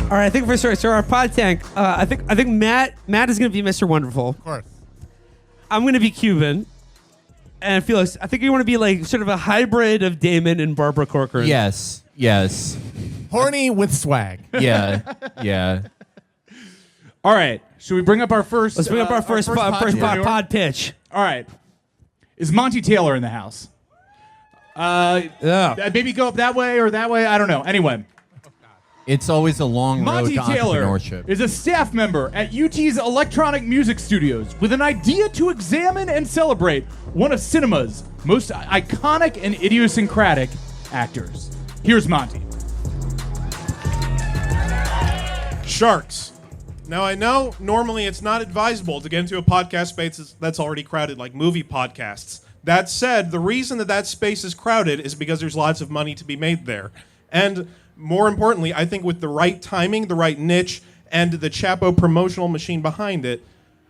All right, I think so our Pod Tank, I think Matt is going to be Mr. Wonderful. Of course. I'm going to be Cuban. And Felix, I think you want to be like sort of a hybrid of Damon and Barbara Corcoran. Yes. Horny with swag. Yeah. All right, should we bring up our first? Let's bring up our first pod pitch. All right, is Monty Taylor in the house? Yeah. Maybe go up that way or that way. I don't know. Anyway. It's always a long road Monty to Taylor entrepreneurship. is a staff member at UT's Electronic Music Studios with an idea to examine and celebrate one of cinema's most iconic and idiosyncratic actors. Here's Monty. Sharks. Now, I know normally it's not advisable to get into a podcast space that's already crowded, like movie podcasts. That said, the reason that space is crowded is because there's lots of money to be made there. And more importantly, I think with the right timing, the right niche, and the Chapo promotional machine behind it,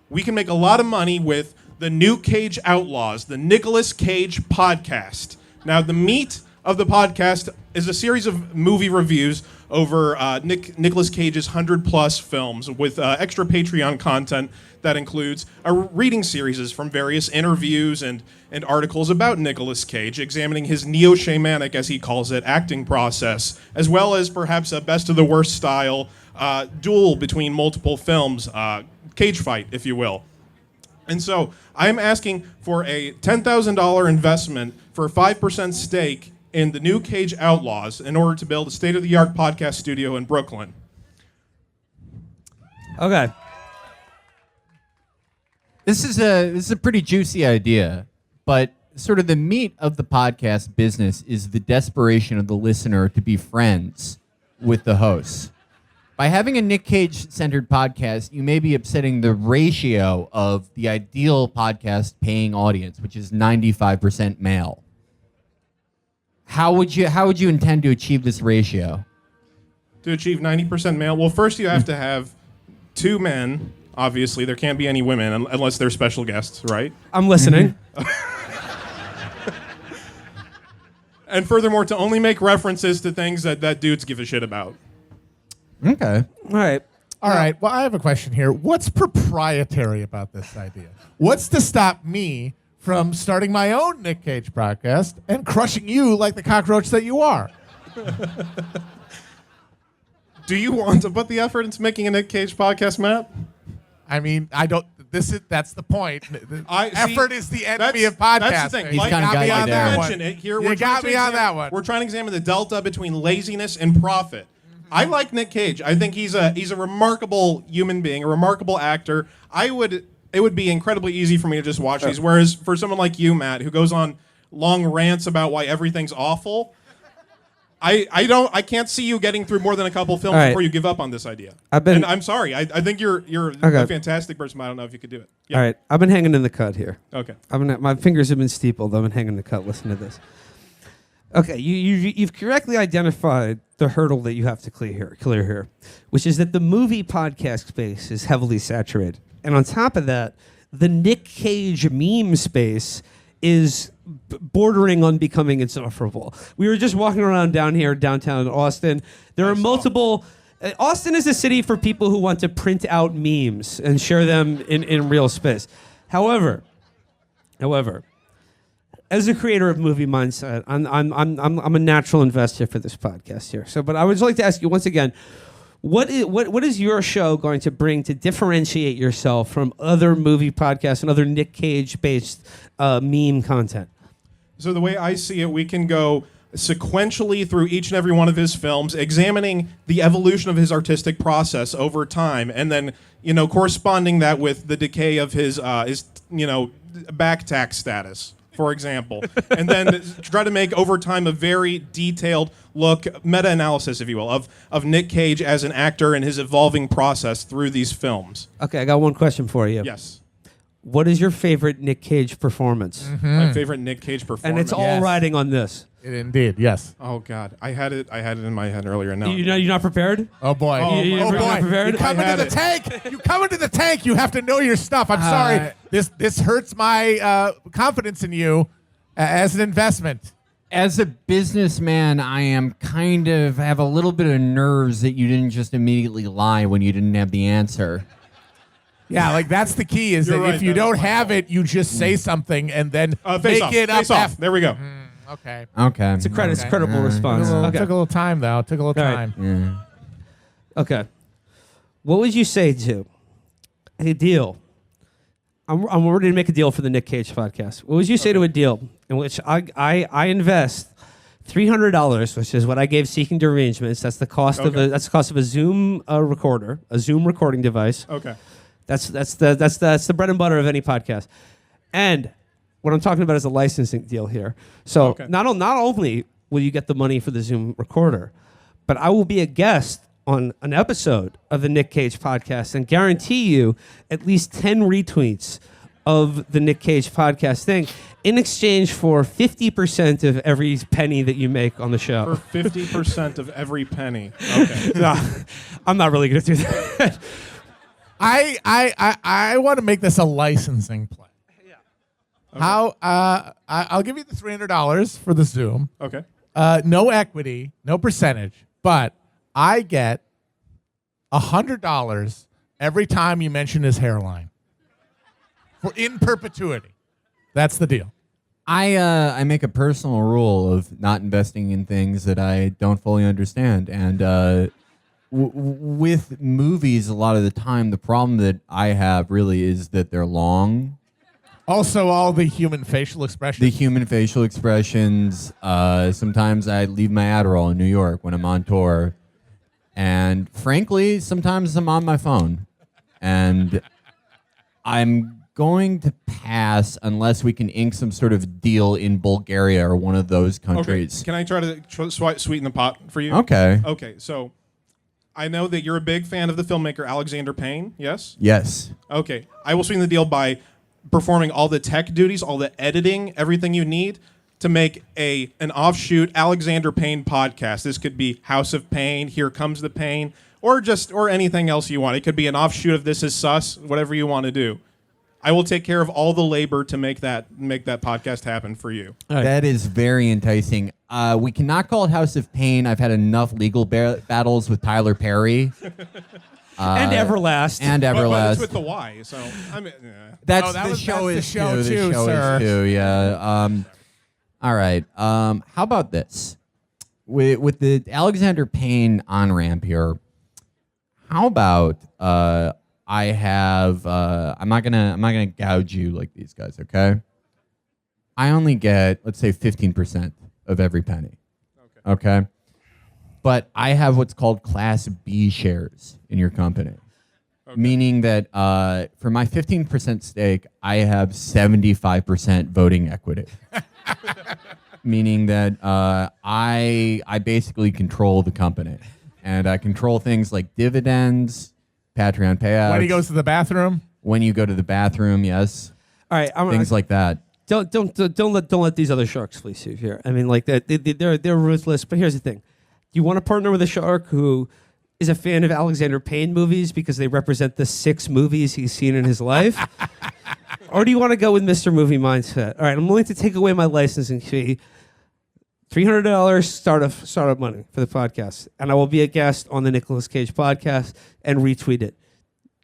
we can make a lot of money with the New Cage Outlaws, the Nicolas Cage podcast. Now, the meat of the podcast is a series of movie reviews over Nicolas Cage's 100-plus films with extra Patreon content that includes a reading series from various interviews and articles about Nicolas Cage, examining his neo-shamanic, as he calls it, acting process, as well as perhaps a best-of-the-worst style duel between multiple films, cage fight, if you will. And so I'm asking for a $10,000 investment for a 5% stake in the New Cage Outlaws in order to build a state-of-the-art podcast studio in Brooklyn. Okay. This is a pretty juicy idea, but sort of the meat of the podcast business is the desperation of the listener to be friends with the hosts. By having a Nick Cage-centered podcast, you may be upsetting the ratio of the ideal podcast paying audience, which is 95% male. How would you intend to achieve this ratio? To achieve 90% male, well, first you have to have two men. Obviously, there can't be any women unless they're special guests, right? I'm listening. And furthermore, to only make references to things that dudes give a shit about. Okay. All right. All right. Well, I have a question here. What's proprietary about this idea? What's to stop me from starting my own Nick Cage podcast and crushing you like the cockroach that you are? Do you want to put the effort into making a Nick Cage podcast, Matt? I mean, I don't. That's the point. Effort is the enemy of podcasting. That's the thing. He's kinda got you there. Mention it here. You got me on that one. We're trying to examine the delta between laziness and profit. I like Nick Cage. I think he's a remarkable human being, a remarkable actor. I would it would be incredibly easy for me to just watch these. Whereas for someone like you, Matt, who goes on long rants about why everything's awful, I can't see you getting through more than a couple films before you give up on this idea. And I'm sorry. I think you're a fantastic person. But I don't know if you could do it. Yeah. All right, I've been hanging in the cut here. Okay. My fingers have been steepled. I've been hanging in the cut. Listen to this. Okay, you've correctly identified the hurdle that you have to clear here, which is that the movie podcast space is heavily saturated. And on top of that, the Nick Cage meme space is bordering on becoming insufferable. We were just walking around downtown Austin. There are multiple... Austin is a city for people who want to print out memes and share them in real space. However, as a creator of Movie Mindset, I'm a natural investor for this podcast here. But I would like to ask you once again, what is your show going to bring to differentiate yourself from other movie podcasts and other Nick Cage-based meme content? So the way I see it, we can go sequentially through each and every one of his films, examining the evolution of his artistic process over time, and then corresponding that with the decay of his back tax status, for example, and then try to make over time a very detailed look, meta-analysis, if you will, of Nick Cage as an actor and his evolving process through these films. Okay, I got one question for you. Yes. What is your favorite Nick Cage performance? My favorite Nick Cage performance. And it's all riding on this. Indeed, yes. Oh God, I had it in my head earlier. No, You're not prepared? Oh boy. You're not prepared? You come into the tank. You come into the tank. You have to know your stuff. I'm sorry. This hurts my confidence in you as an investment. As a businessman, I am have a little bit of nerves that you didn't just immediately lie when you didn't have the answer. Yeah, like that's the key. Is You're that right, if you that don't have it, you just say something and then face make off. it Face up. off. There we go. Okay. Okay. It's a credible response. Took Okay. a little time though. Took a little All right. time. Okay. What would you say to a deal? I'm ready to make a deal for the Nick Cage podcast. What would you say to a deal in which I invest $300, which is what I gave Seeking Derangements. That's the cost of a Zoom recorder, a Zoom recording device. Okay. That's the bread and butter of any podcast. And what I'm talking about is a licensing deal here. So not only will you get the money for the Zoom recorder, but I will be a guest on an episode of the Nick Cage podcast and guarantee you at least 10 retweets of the Nick Cage podcast thing in exchange for 50% of every penny that you make on the show. For 50% of every penny. Okay. No, I'm not really going to do that. I want to make this a licensing play. Okay. How I'll give you the $300 for the Zoom. Okay. No equity, no percentage, but I get $100 every time you mention his hairline. In perpetuity. That's the deal. I make a personal rule of not investing in things that I don't fully understand. And with movies, a lot of the time, the problem that I have really is that they're long. Also, all the human facial expressions. The human facial expressions. Sometimes I leave my Adderall in New York when I'm on tour. And frankly, sometimes I'm on my phone. And I'm going to pass unless we can ink some sort of deal in Bulgaria or one of those countries. Okay. Can I try to sweeten the pot for you? Okay. Okay, so I know that you're a big fan of the filmmaker Alexander Payne, yes? Yes. Okay, I will sweeten the deal by performing all the tech duties, all the editing, everything you need to make an offshoot Alexander Payne podcast. This could be House of Pain, Here Comes the Pain, or anything else you want. It could be an offshoot of This Is Sus, whatever you want to do. I will take care of all the labor to make that podcast happen for you. Right. That is very enticing. We cannot call it House of Pain. I've had enough legal battles with Tyler Perry. And Everlast. But it's with the Y, so I mean, That's that the was- show that's is the show too. too, sir. Is too. Yeah. All right. How about this? With the Alexander Payne on ramp here. How about I have I'm not gonna gouge you like these guys, okay? I only get, let's say, 15% of every penny. Okay. But I have what's called Class B shares in your company. meaning that for my 15% stake, I have 75% voting equity. Meaning that I basically control the company, and I control things like dividends, Patreon payouts. When he goes to the bathroom. When you go to the bathroom, yes. All right, Things like that. Don't let these other sharks fleece you here. I mean, like they're ruthless. But here's the thing: do you want to partner with a shark who is a fan of Alexander Payne movies because they represent the 6 movies he's seen in his life, or do you want to go with Mr. Movie Mindset? All right, I'm willing to take away my licensing fee, $300 startup money for the podcast, and I will be a guest on the Nicolas Cage podcast and retweet it.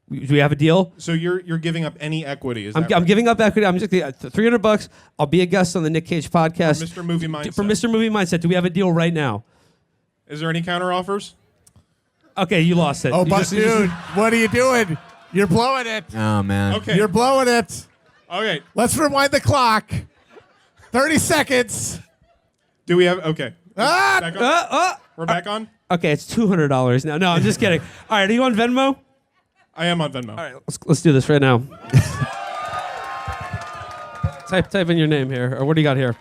Do we have a deal? So you're giving up any equity? Is I'm giving up equity. I'm just $300. I'll be a guest on the Nick Cage podcast. For Mr. Movie Mindset. For Mr. Movie Mindset. Do we have a deal right now? Is there any counter offers? Okay, you lost it. Oh, You but just- dude, what are you doing? You're blowing it. Oh man. Okay. You're blowing it. Okay. Let's rewind the clock. 30 seconds. Do we have? Okay. Ah! Back on? We're back on. Okay, it's $200 now. No, I'm just kidding. All right, are you on Venmo? I am on Venmo. All right, let's do this right now. type in your name here, or what do you got here?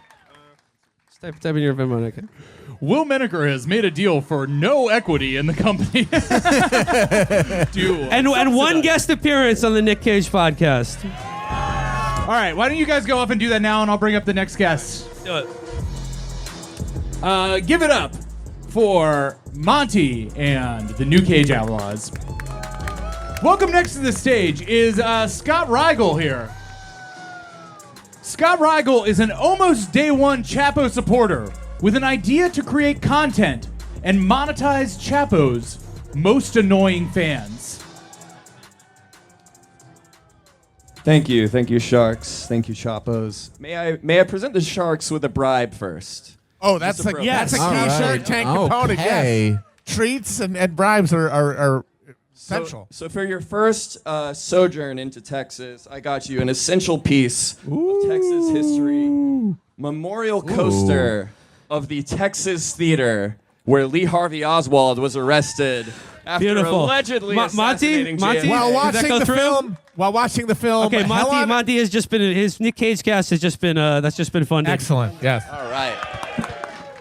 Just type in your Venmo, Nick. Will Menaker has made a deal for no equity in the company. And one guest appearance on the Nick Cage podcast. All right, why don't you guys go off and do that now, and I'll bring up the next guest. Do it. Give it up for Monty and the New Cage Outlaws. Welcome next to the stage is Scott Rigel here. Scott Rigel is an almost day one Chapo supporter with an idea to create content and monetize Chapo's most annoying fans. Thank you, Sharks. Thank you, Chapos. May I present the Sharks with a bribe first? Oh, that's a, Yes. that's a All key right. Shark Tank component. Okay. Yes. Treats and bribes are essential. So for your first sojourn into Texas, I got you an essential piece of Texas history. Memorial coaster of the Texas Theater where Lee Harvey Oswald was arrested after Beautiful. allegedly Monty, assassinating Monty? JFK. While Did that watching go the through? film, Okay, Helen- Monty has just been his Nick Cage cast has just been that's just been funded. Excellent. Yes. All right.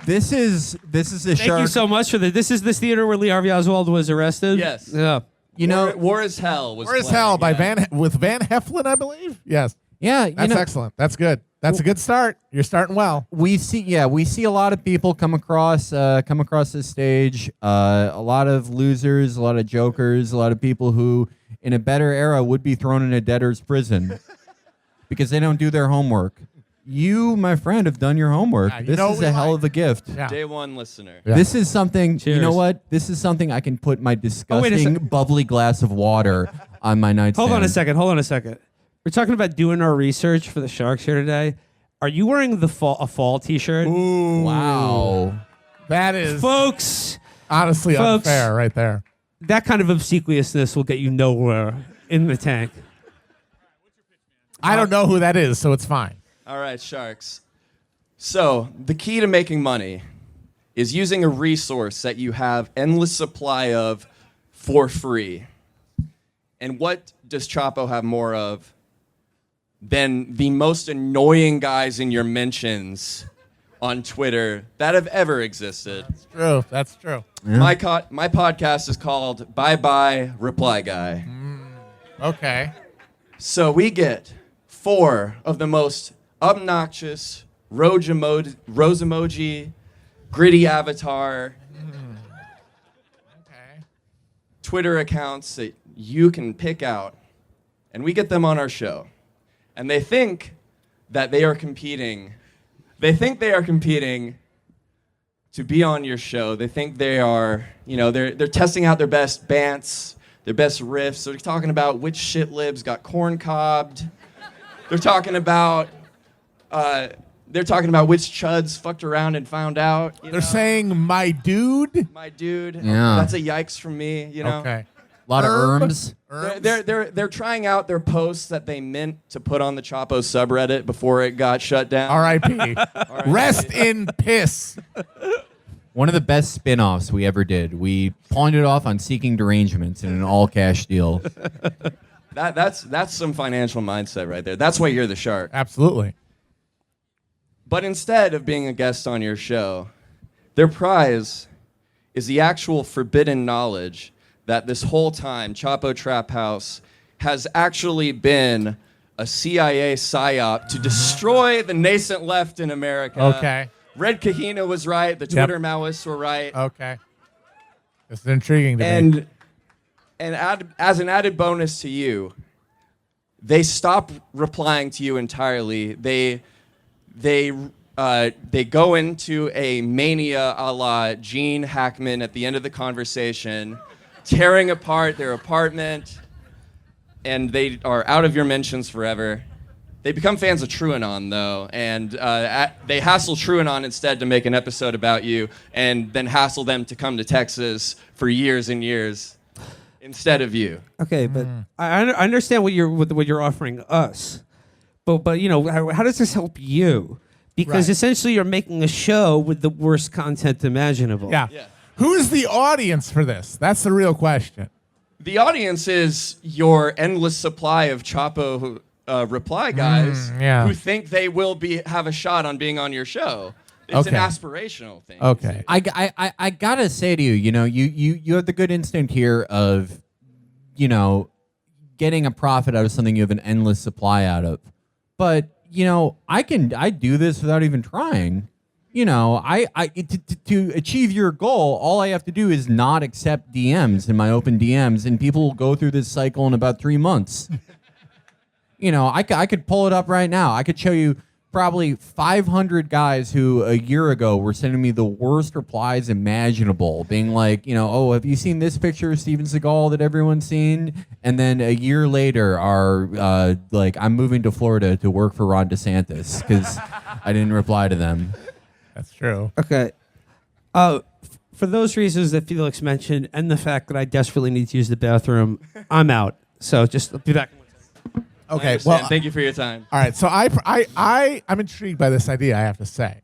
This is a Thank shark. you so much for that. This is this theater where Lee Harvey Oswald was arrested. Yes. Yeah. You know, War is Hell was Where is playing, Hell by yeah. with Van Heflin, I believe. Yes. yeah, you That's know, excellent. That's good. That's a good start. You're starting well. we see a lot of people come across this stage. A lot of losers, a lot of jokers, a lot of people who, in a better era, would be thrown in a debtor's prison because they don't do their homework. You, my friend, have done your homework. Yeah, you This know is we a hell like. of a gift. Yeah. Day one listener. Yeah. This is something. You Cheers. know what? This is something I can put my wait a disgusting, sec- bubbly glass of water on my nightstand. Hold on a second. We're talking about doing our research for the Sharks here today. Are you wearing a fall T-shirt? Wow. That is Folks, honestly folks. unfair right there. that kind of obsequiousness will get you nowhere in the tank. I don't know who that is, so it's fine. All right, Sharks. So, the key to making money is using a resource that you have endless supply of for free. And what does Chapo have more of than the most annoying guys in your mentions on Twitter that have ever existed? True. That's true. My podcast is called Bye Bye Reply Guy. Okay. So we get 4 of the most obnoxious rose emoji, gritty avatar Okay. Twitter accounts that you can pick out, and we get them on our show. And they think that they are competing. They think they are competing to be on your show. They think they are, they're testing out their best bants, their best riffs. They're talking about which shit libs got corn cobbed. They're talking about which chuds fucked around and found out. They're saying my dude. my dude. Yeah. That's a yikes from me. Okay. A lot of Herb. erms. They're trying out their posts that they meant to put on the Chapo subreddit before it got shut down. R.I.P. Rest in piss. One of the best spin-offs we ever did. We pawned it off on Seeking Derangements in an all-cash deal. That's some financial mindset right there. That's why you're the shark. Absolutely. But instead of being a guest on your show, their prize is the actual forbidden knowledge that this whole time Chapo Trap House has actually been a CIA psyop to destroy the nascent left in America. Okay. Red Kahina was right. The Twitter Maoists were right. Okay. This is intriguing to me. As an added bonus to you, they stop replying to you entirely. They go into a mania a la Gene Hackman at the end of the conversation, tearing apart their apartment, and they are out of your mentions forever. They become fans of TrueAnon, though, and they hassle TrueAnon instead to make an episode about you, and then hassle them to come to Texas for years and years instead of you. Okay, but I understand what you're offering us, but you know, how does this help you? Because essentially you're making a show with the worst content imaginable. Yeah. Who's the audience for this? That's the real question. The audience is your endless supply of Chapo reply guys who think they will have a shot on being on your show. It's an aspirational thing. Okay. I gotta say to you, you know, you have the good instinct here of, you know, getting a profit out of something you have an endless supply out of. But, you know, I do this without even trying. You know, to achieve your goal, all I have to do is not accept DMs in my open DMs, and people will go through this cycle in about 3 months. You know, I could pull it up right now. I could show you probably 500 guys who a year ago were sending me the worst replies imaginable, being like, you know, oh, have you seen this picture of Steven Seagal that everyone's seen? And then a year later are like, I'm moving to Florida to work for Ron DeSantis because I didn't reply to them. That's true. Okay. For those reasons that Felix mentioned and the fact that I desperately need to use the bathroom, I'm out. So just be back. Okay. Well, thank you for your time. all right. So I'm intrigued by this idea. I have to say,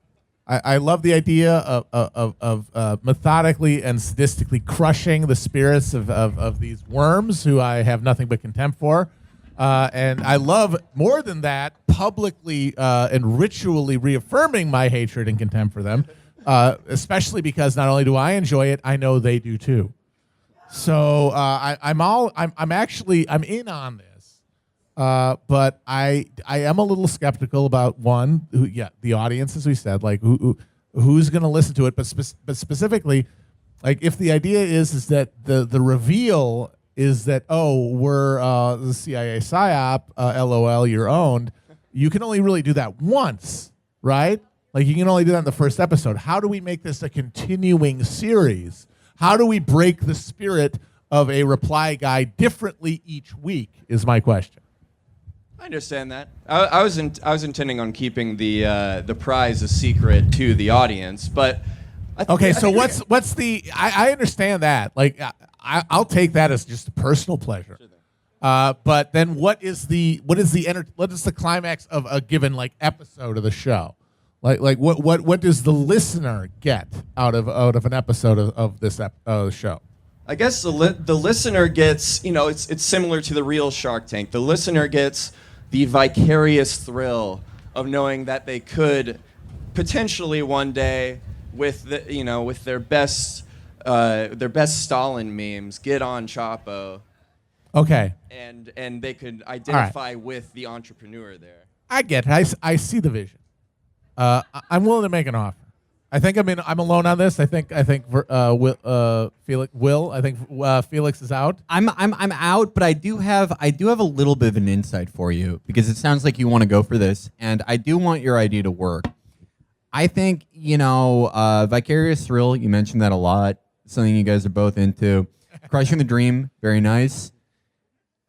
I love the idea of methodically and sadistically crushing the spirits of these worms who I have nothing but contempt for. And I love, more than that, publicly and ritually reaffirming my hatred and contempt for them, especially because not only do I enjoy it, I know they do too. So I'm in on this, but I am a little skeptical about the audience, as we said, like who's going to listen to it, but specifically, like if the idea is that the reveal is that, oh, we're the CIA PSYOP, LOL, you're owned. You can only really do that once, right? Like, you can only do that in the first episode. How do we make this a continuing series? How do we break the spirit of a reply guy differently each week is my question. I understand that. I was intending on keeping the prize a secret to the audience, but... what's the... I understand that. Like... I'll take that as just a personal pleasure. But then what is the climax of a given like episode of the show? Like what does the listener get out of an episode of this show? I guess the listener gets, you know, it's similar to the real Shark Tank. The listener gets the vicarious thrill of knowing that they could potentially one day with their best Stalin memes get on Chapo. Okay. And they could identify with the entrepreneur there. I get it. I see the vision. I'm willing to make an offer. I think I'm alone on this. I think Felix is out. I'm out, but I do have a little bit of an insight for you because it sounds like you want to go for this, and I do want your idea to work. I think, you know, vicarious thrill, you mentioned that a lot. Something you guys are both into. Crushing the dream, very nice.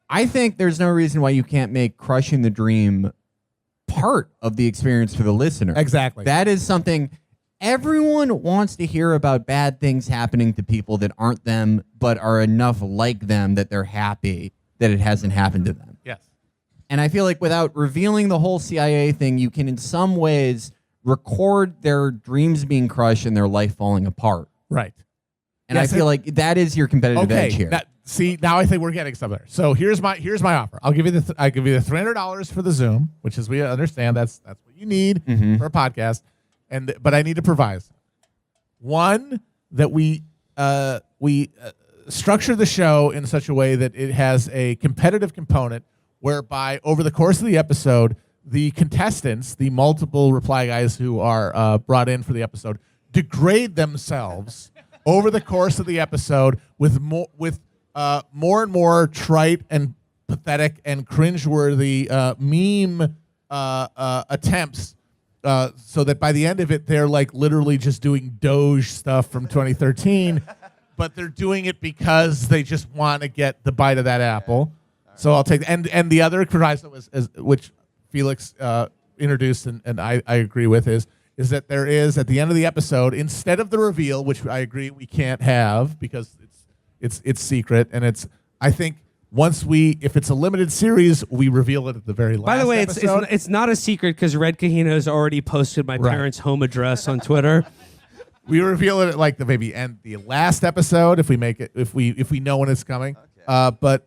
I think there's no reason why you can't make crushing the dream part of the experience for the listener. Exactly. That is something everyone wants to hear about, bad things happening to people that aren't them, but are enough like them that they're happy that it hasn't happened to them. Yes. And I feel like without revealing the whole CIA thing, you can in some ways record their dreams being crushed and their life falling apart. Right. And Yes, I feel like that is your competitive edge here. Now I think we're getting somewhere. So here's my offer. I'll give you the $300 for the Zoom, which is, we understand that's what you need for a podcast, but I need to provise. One, that we structure the show in such a way that it has a competitive component, whereby over the course of the episode, the contestants, the multiple reply guys who are brought in for the episode, degrade themselves over the course of the episode with more and more trite and pathetic and cringeworthy meme attempts, so that by the end of it, they're like literally just doing Doge stuff from 2013, but they're doing it because they just want to get the bite of that apple. So I'll take, and the other proviso is which Felix introduced and I agree with, is that there is, at the end of the episode, instead of the reveal, which I agree we can't have because it's secret, and I think if it's a limited series, we reveal it at the very last. By the way, episode. it's not a secret because Red Kahino's already posted my parents' home address on Twitter. We reveal it at like the last episode if we make it, if we know when it's coming. Okay.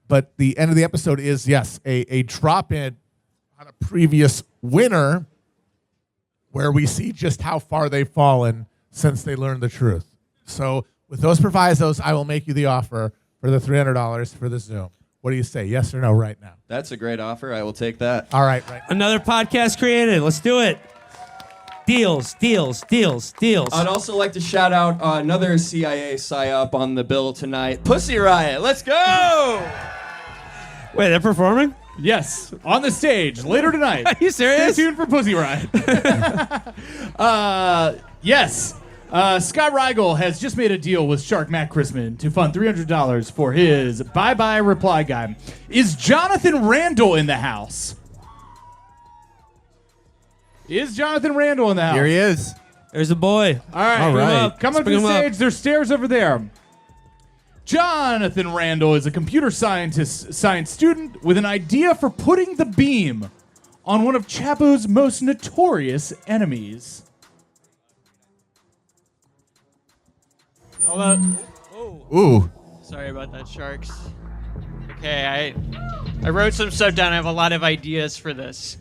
But the end of the episode is, yes, a drop in on a previous winner, where we see just how far they've fallen since they learned the truth. So with those provisos, I will make you the offer for the $300 for the Zoom. What do you say, yes or no right now? That's a great offer. I will take that. All right. Another podcast created. Let's do it. Deals. I'd also like to shout out another CIA psyop on the bill tonight. Pussy Riot. Let's go! Wait, they're performing? Yes, on the stage later tonight. Are you serious? Stay tuned for Pussy Riot. Yes. Scott Rigel has just made a deal with Shark Matt Chrisman to fund $300 for his bye-bye reply guy. Is Jonathan Randall in the house? Is Jonathan Randall in the house? Here he is. There's a boy. All right. All right. Come up to the stage. There's stairs over there. Jonathan Randall is a computer science student with an idea for putting the beam on one of Chapo's most notorious enemies. Hello. Ooh. Sorry about that, Sharks. Okay, I wrote some stuff down. I have a lot of ideas for this.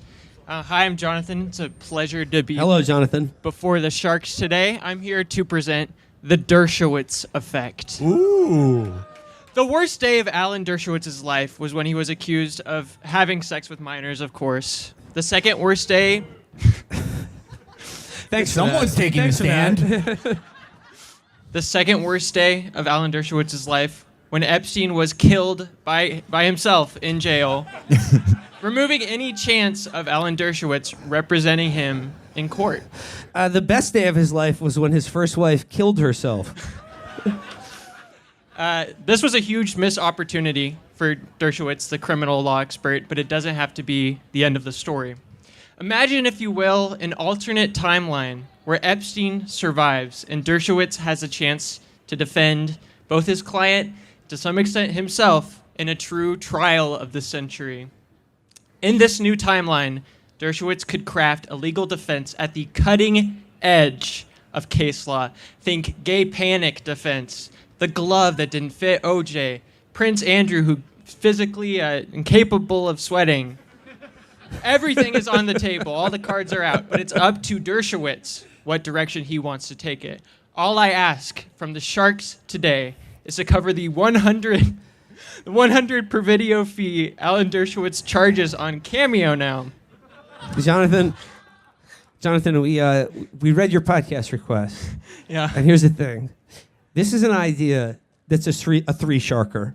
Hi, I'm Jonathan. It's a pleasure to be Hello, Jonathan. before the Sharks today. I'm here to present the Dershowitz effect. Ooh. The worst day of Alan Dershowitz's life was when he was accused of having sex with minors, of course. The second worst day... Thanks. Someone's taking a stand. The second worst day of Alan Dershowitz's life, when Epstein was killed by himself in jail, removing any chance of Alan Dershowitz representing him in court. The best day of his life was when his first wife killed herself. This was a huge missed opportunity for Dershowitz, the criminal law expert, but it doesn't have to be the end of the story. Imagine, if you will, an alternate timeline where Epstein survives and Dershowitz has a chance to defend both his client, to some extent himself, in a true trial of the century. In this new timeline, Dershowitz could craft a legal defense at the cutting edge of case law. Think gay panic defense, the glove that didn't fit OJ, Prince Andrew who physically incapable of sweating. Everything is on the table. All the cards are out. But it's up to Dershowitz what direction he wants to take it. All I ask from the Sharks today is to cover the 100 per video fee Alan Dershowitz charges on Cameo now. Jonathan, we read your podcast request. Yeah. And here's the thing. This is an idea that's a three sharker.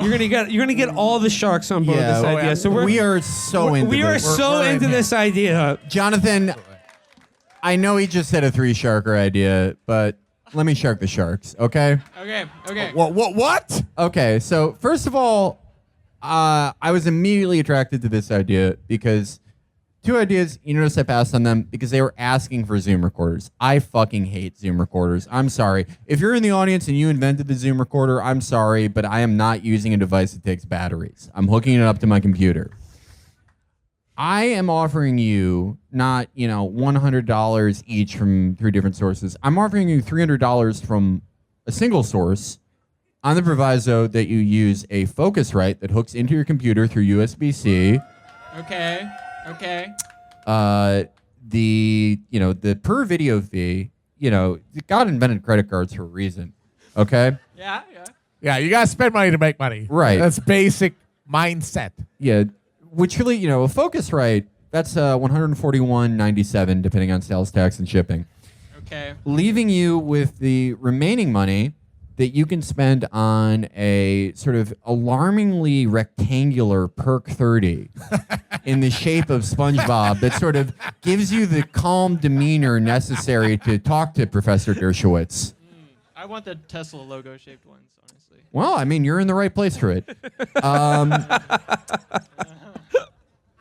You're gonna get all the sharks on board this idea. So we are so into we are this. so into this idea. Jonathan, I know he just said a 3-sharker idea, but let me shark the sharks, okay? Okay. What? Okay, so first of all, I was immediately attracted to this idea because two ideas, you notice I passed on them because they were asking for Zoom recorders. I fucking hate Zoom recorders. I'm sorry. If you're in the audience and you invented the Zoom recorder, I'm sorry, but I am not using a device that takes batteries. I'm hooking it up to my computer. I am offering you not, $100 each from 3 different sources. I'm offering you $300 from a single source on the proviso that you use a Focusrite that hooks into your computer through USB-C. Okay. The per video fee, God invented credit cards for a reason. Okay? Yeah. Yeah, you gotta spend money to make money. Right. That's basic mindset. Yeah. Which really, a Focusrite, that's $141.97 depending on sales tax and shipping. Okay. Leaving you with the remaining money that you can spend on a sort of alarmingly rectangular Perk 30 in the shape of SpongeBob that sort of gives you the calm demeanor necessary to talk to Professor Dershowitz. I want the Tesla logo shaped ones, honestly. Well, I mean, you're in the right place for it.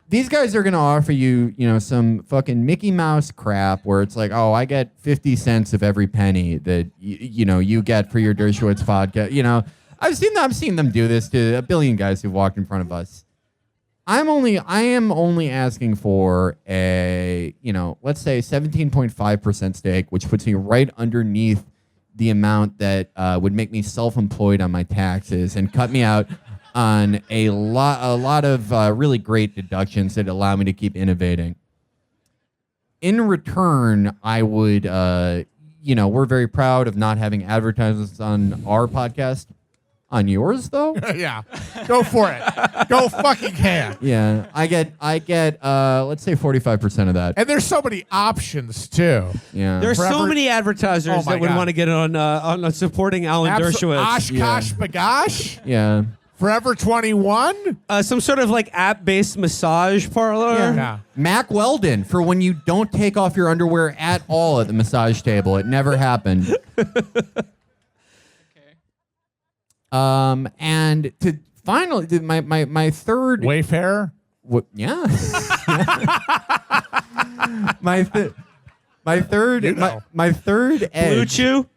These guys are going to offer you, some fucking Mickey Mouse crap where it's like, oh, I get 50 cents of every penny that, you get for your Dershowitz vodka. I've seen them do this to a billion guys who've walked in front of us. I am only asking for a, let's say 17.5% stake, which puts me right underneath the amount that would make me self-employed on my taxes and cut me out on a lot of really great deductions that allow me to keep innovating. In return, I would, we're very proud of not having advertisements on our podcast. On yours, though? Yeah. Go for it. Go fucking ham. Yeah. I get let's say 45% of that. And there's so many options, too. Yeah. There's so Forever- many advertisers Oh my that would God. want to get on supporting Alan Dershowitz. Oshkosh Bagosh? Yeah. Forever 21? Some sort of like app-based massage parlor. Yeah. Mac Weldon for when you don't take off your underwear at all at the massage table. It never happened. And to finally, my third Wayfarer? yeah, my third edge. Blue Chew.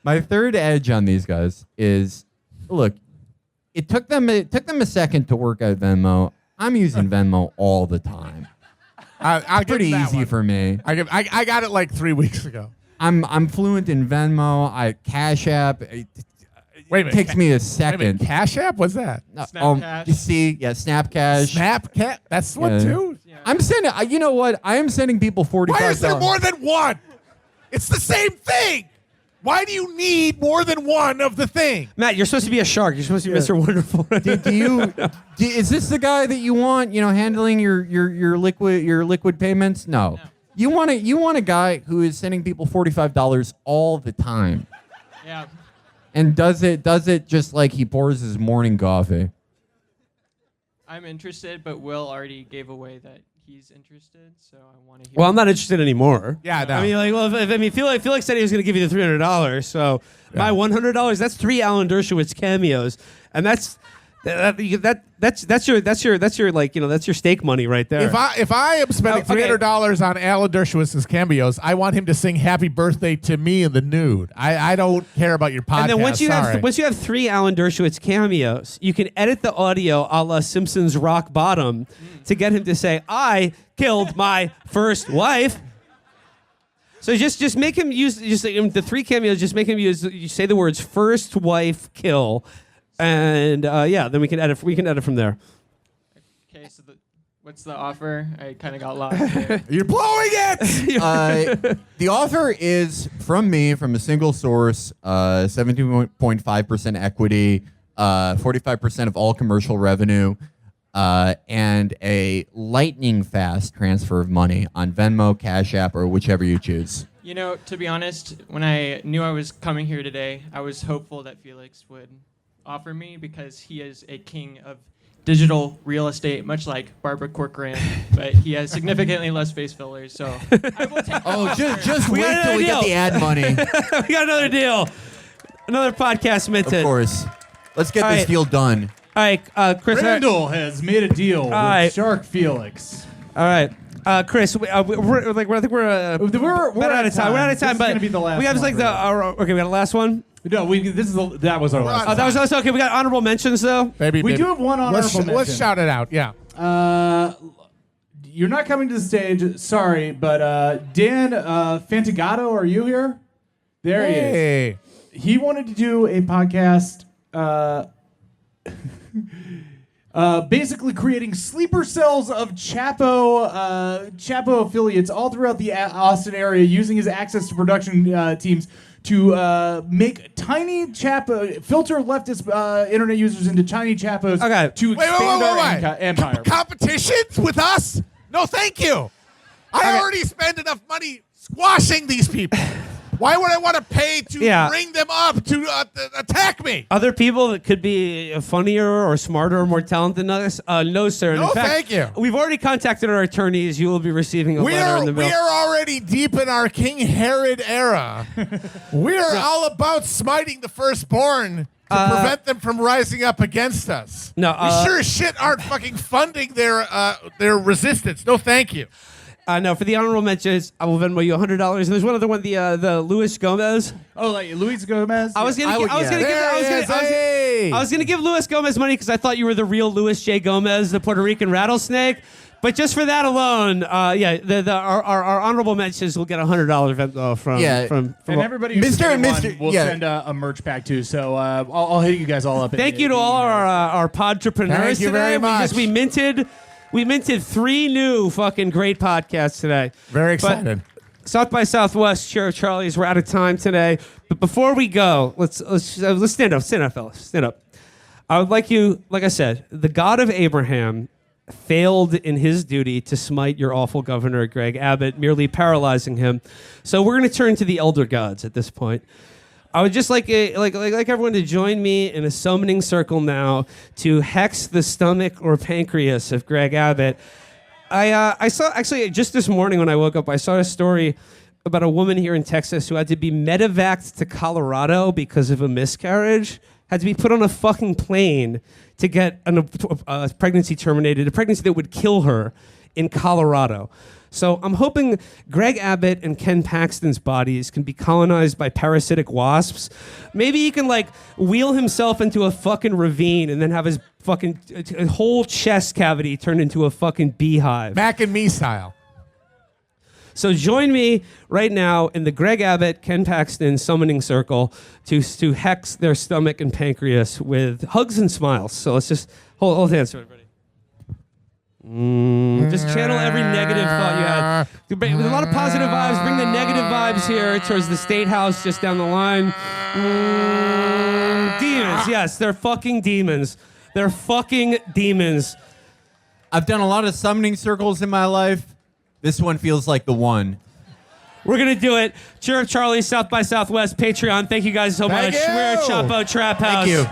My third edge on these guys is, look, it took them a second to work out Venmo. I'm using Venmo all the time. I'll Pretty give that easy one. for me. I got it like 3 weeks ago. I'm fluent in Venmo. Cash App. It Wait a minute. takes me a Wait a minute. second. Cash App? What's that? Snapcash. You see, yeah, Snapcash. Snapcat? That's one, Yeah. too? I'm sending. You know what? I am sending people $45. Why is there more than one? It's the same thing. Why do you need more than one of the thing? Matt, you're supposed to be a shark. You're supposed to be Mr. Wonderful. Is this the guy that you want? Handling your liquid payments? No. You want a guy who is sending people $45 all the time, Yeah. and does it just like he pours his morning coffee. I'm interested, but Will already gave away that he's interested, so I want to hear. Well, I'm not interested anymore. Yeah, no. I mean, like, well, Felix said he was going to give you the $300, so my $100, that's 3 Alan Dershowitz cameos, and that's your like, that's your stake money right there. If I am spending Okay. $300 on Alan Dershowitz's cameos, I want him to sing "Happy Birthday" to me in the nude. I don't care about your podcast. And then once you sorry. have 3 Alan Dershowitz cameos, you can edit the audio a la Simpsons Rock Bottom to get him to say, "I killed my first wife." So just make him use the 3 cameos. Just make him you say the words "first wife kill," and then we can edit from there. Okay, so what's the offer? I kind of got lost here. You're blowing it. The offer is from me, from a single source, 17.5% equity, 45% of all commercial revenue, and a lightning fast transfer of money on Venmo, Cash App, or whichever you choose. To be honest, when I knew I was coming here today, I was hopeful that Felix would offer me because he is a king of digital real estate, much like Barbara Corcoran, but he has significantly less face fillers. So I will take. Oh, just We wait got till we another get the ad money. We got another deal, another podcast minted. Of course. Let's get All this right. deal done. All right, Chris. Randall has made a deal right. with Shark Felix. All right, Chris. I think we're We're about out of time. We're out of time, This is but gonna be the last we have one, we got a last one. No, that was our last. Oh, that was us. Okay, we got honorable mentions though. Maybe We do have one honorable mention. Let's shout it out. Yeah. You're not coming to the stage. Sorry, but Dan Fantagato, are you here? There he is. He wanted to do a podcast basically creating sleeper cells of Chapo affiliates all throughout the Austin area, using his access to production teams to make tiny Chapo, filter leftist internet users into tiny Chapos to expand our empire. Competitions with us? No, thank you. I already spend enough money squashing these people. Why would I want to pay to bring them up to attack me? Other people that could be funnier or smarter or more talented than us? No, sir. No, in fact, thank you. We've already contacted our attorneys. You will be receiving a letter in the mail. We are already deep in our King Herod era. We are all about smiting the firstborn to prevent them from rising up against us. No, we sure as shit aren't fucking funding their resistance. No, thank you. No, for the honorable mentions, I will Venmo you $100. And there's one other one, the Luis Gomez. Oh, like Luis Gomez? I was gonna give Luis Gomez money because I thought you were the real Luis J. Gomez, the Puerto Rican rattlesnake. But just for that alone, our honorable mentions will get $100 Venmo from and everybody who's will send a merch pack too. So I'll hit you guys all up. Thank you to all our podtrepreneurs Thank you today. very much. We minted 3 new fucking great podcasts today. Very excited. But South by Southwest, Sheriff Charlie's. We're out of time today. But before we go, let's stand up, fellas, stand up. I would like you, like I said, the God of Abraham failed in his duty to smite your awful governor, Greg Abbott, merely paralyzing him. So we're going to turn to the elder gods at this point. I would just like everyone to join me in a summoning circle now to hex the stomach or pancreas of Greg Abbott. I saw, actually, just this morning when I woke up, I saw a story about a woman here in Texas who had to be medevaced to Colorado because of a miscarriage, had to be put on a fucking plane to get a pregnancy terminated, a pregnancy that would kill her in Colorado. So I'm hoping Greg Abbott and Ken Paxton's bodies can be colonized by parasitic wasps. Maybe he can wheel himself into a fucking ravine and then have his fucking whole chest cavity turned into a fucking beehive. Mac and me style. So join me right now in the Greg Abbott, Ken Paxton summoning circle to hex their stomach and pancreas with hugs and smiles. So let's just hold hands, everybody. Just channel every negative thought you had. With a lot of positive vibes, bring the negative vibes here towards the State House just down the line. Demons, yes, they're fucking demons. They're fucking demons. I've done a lot of summoning circles in my life. This one feels like the one. We're going to do it. Sheriff Charlie, South by Southwest, Patreon. Thank you guys so much. You. We're at Chapo Trap House. Thank you.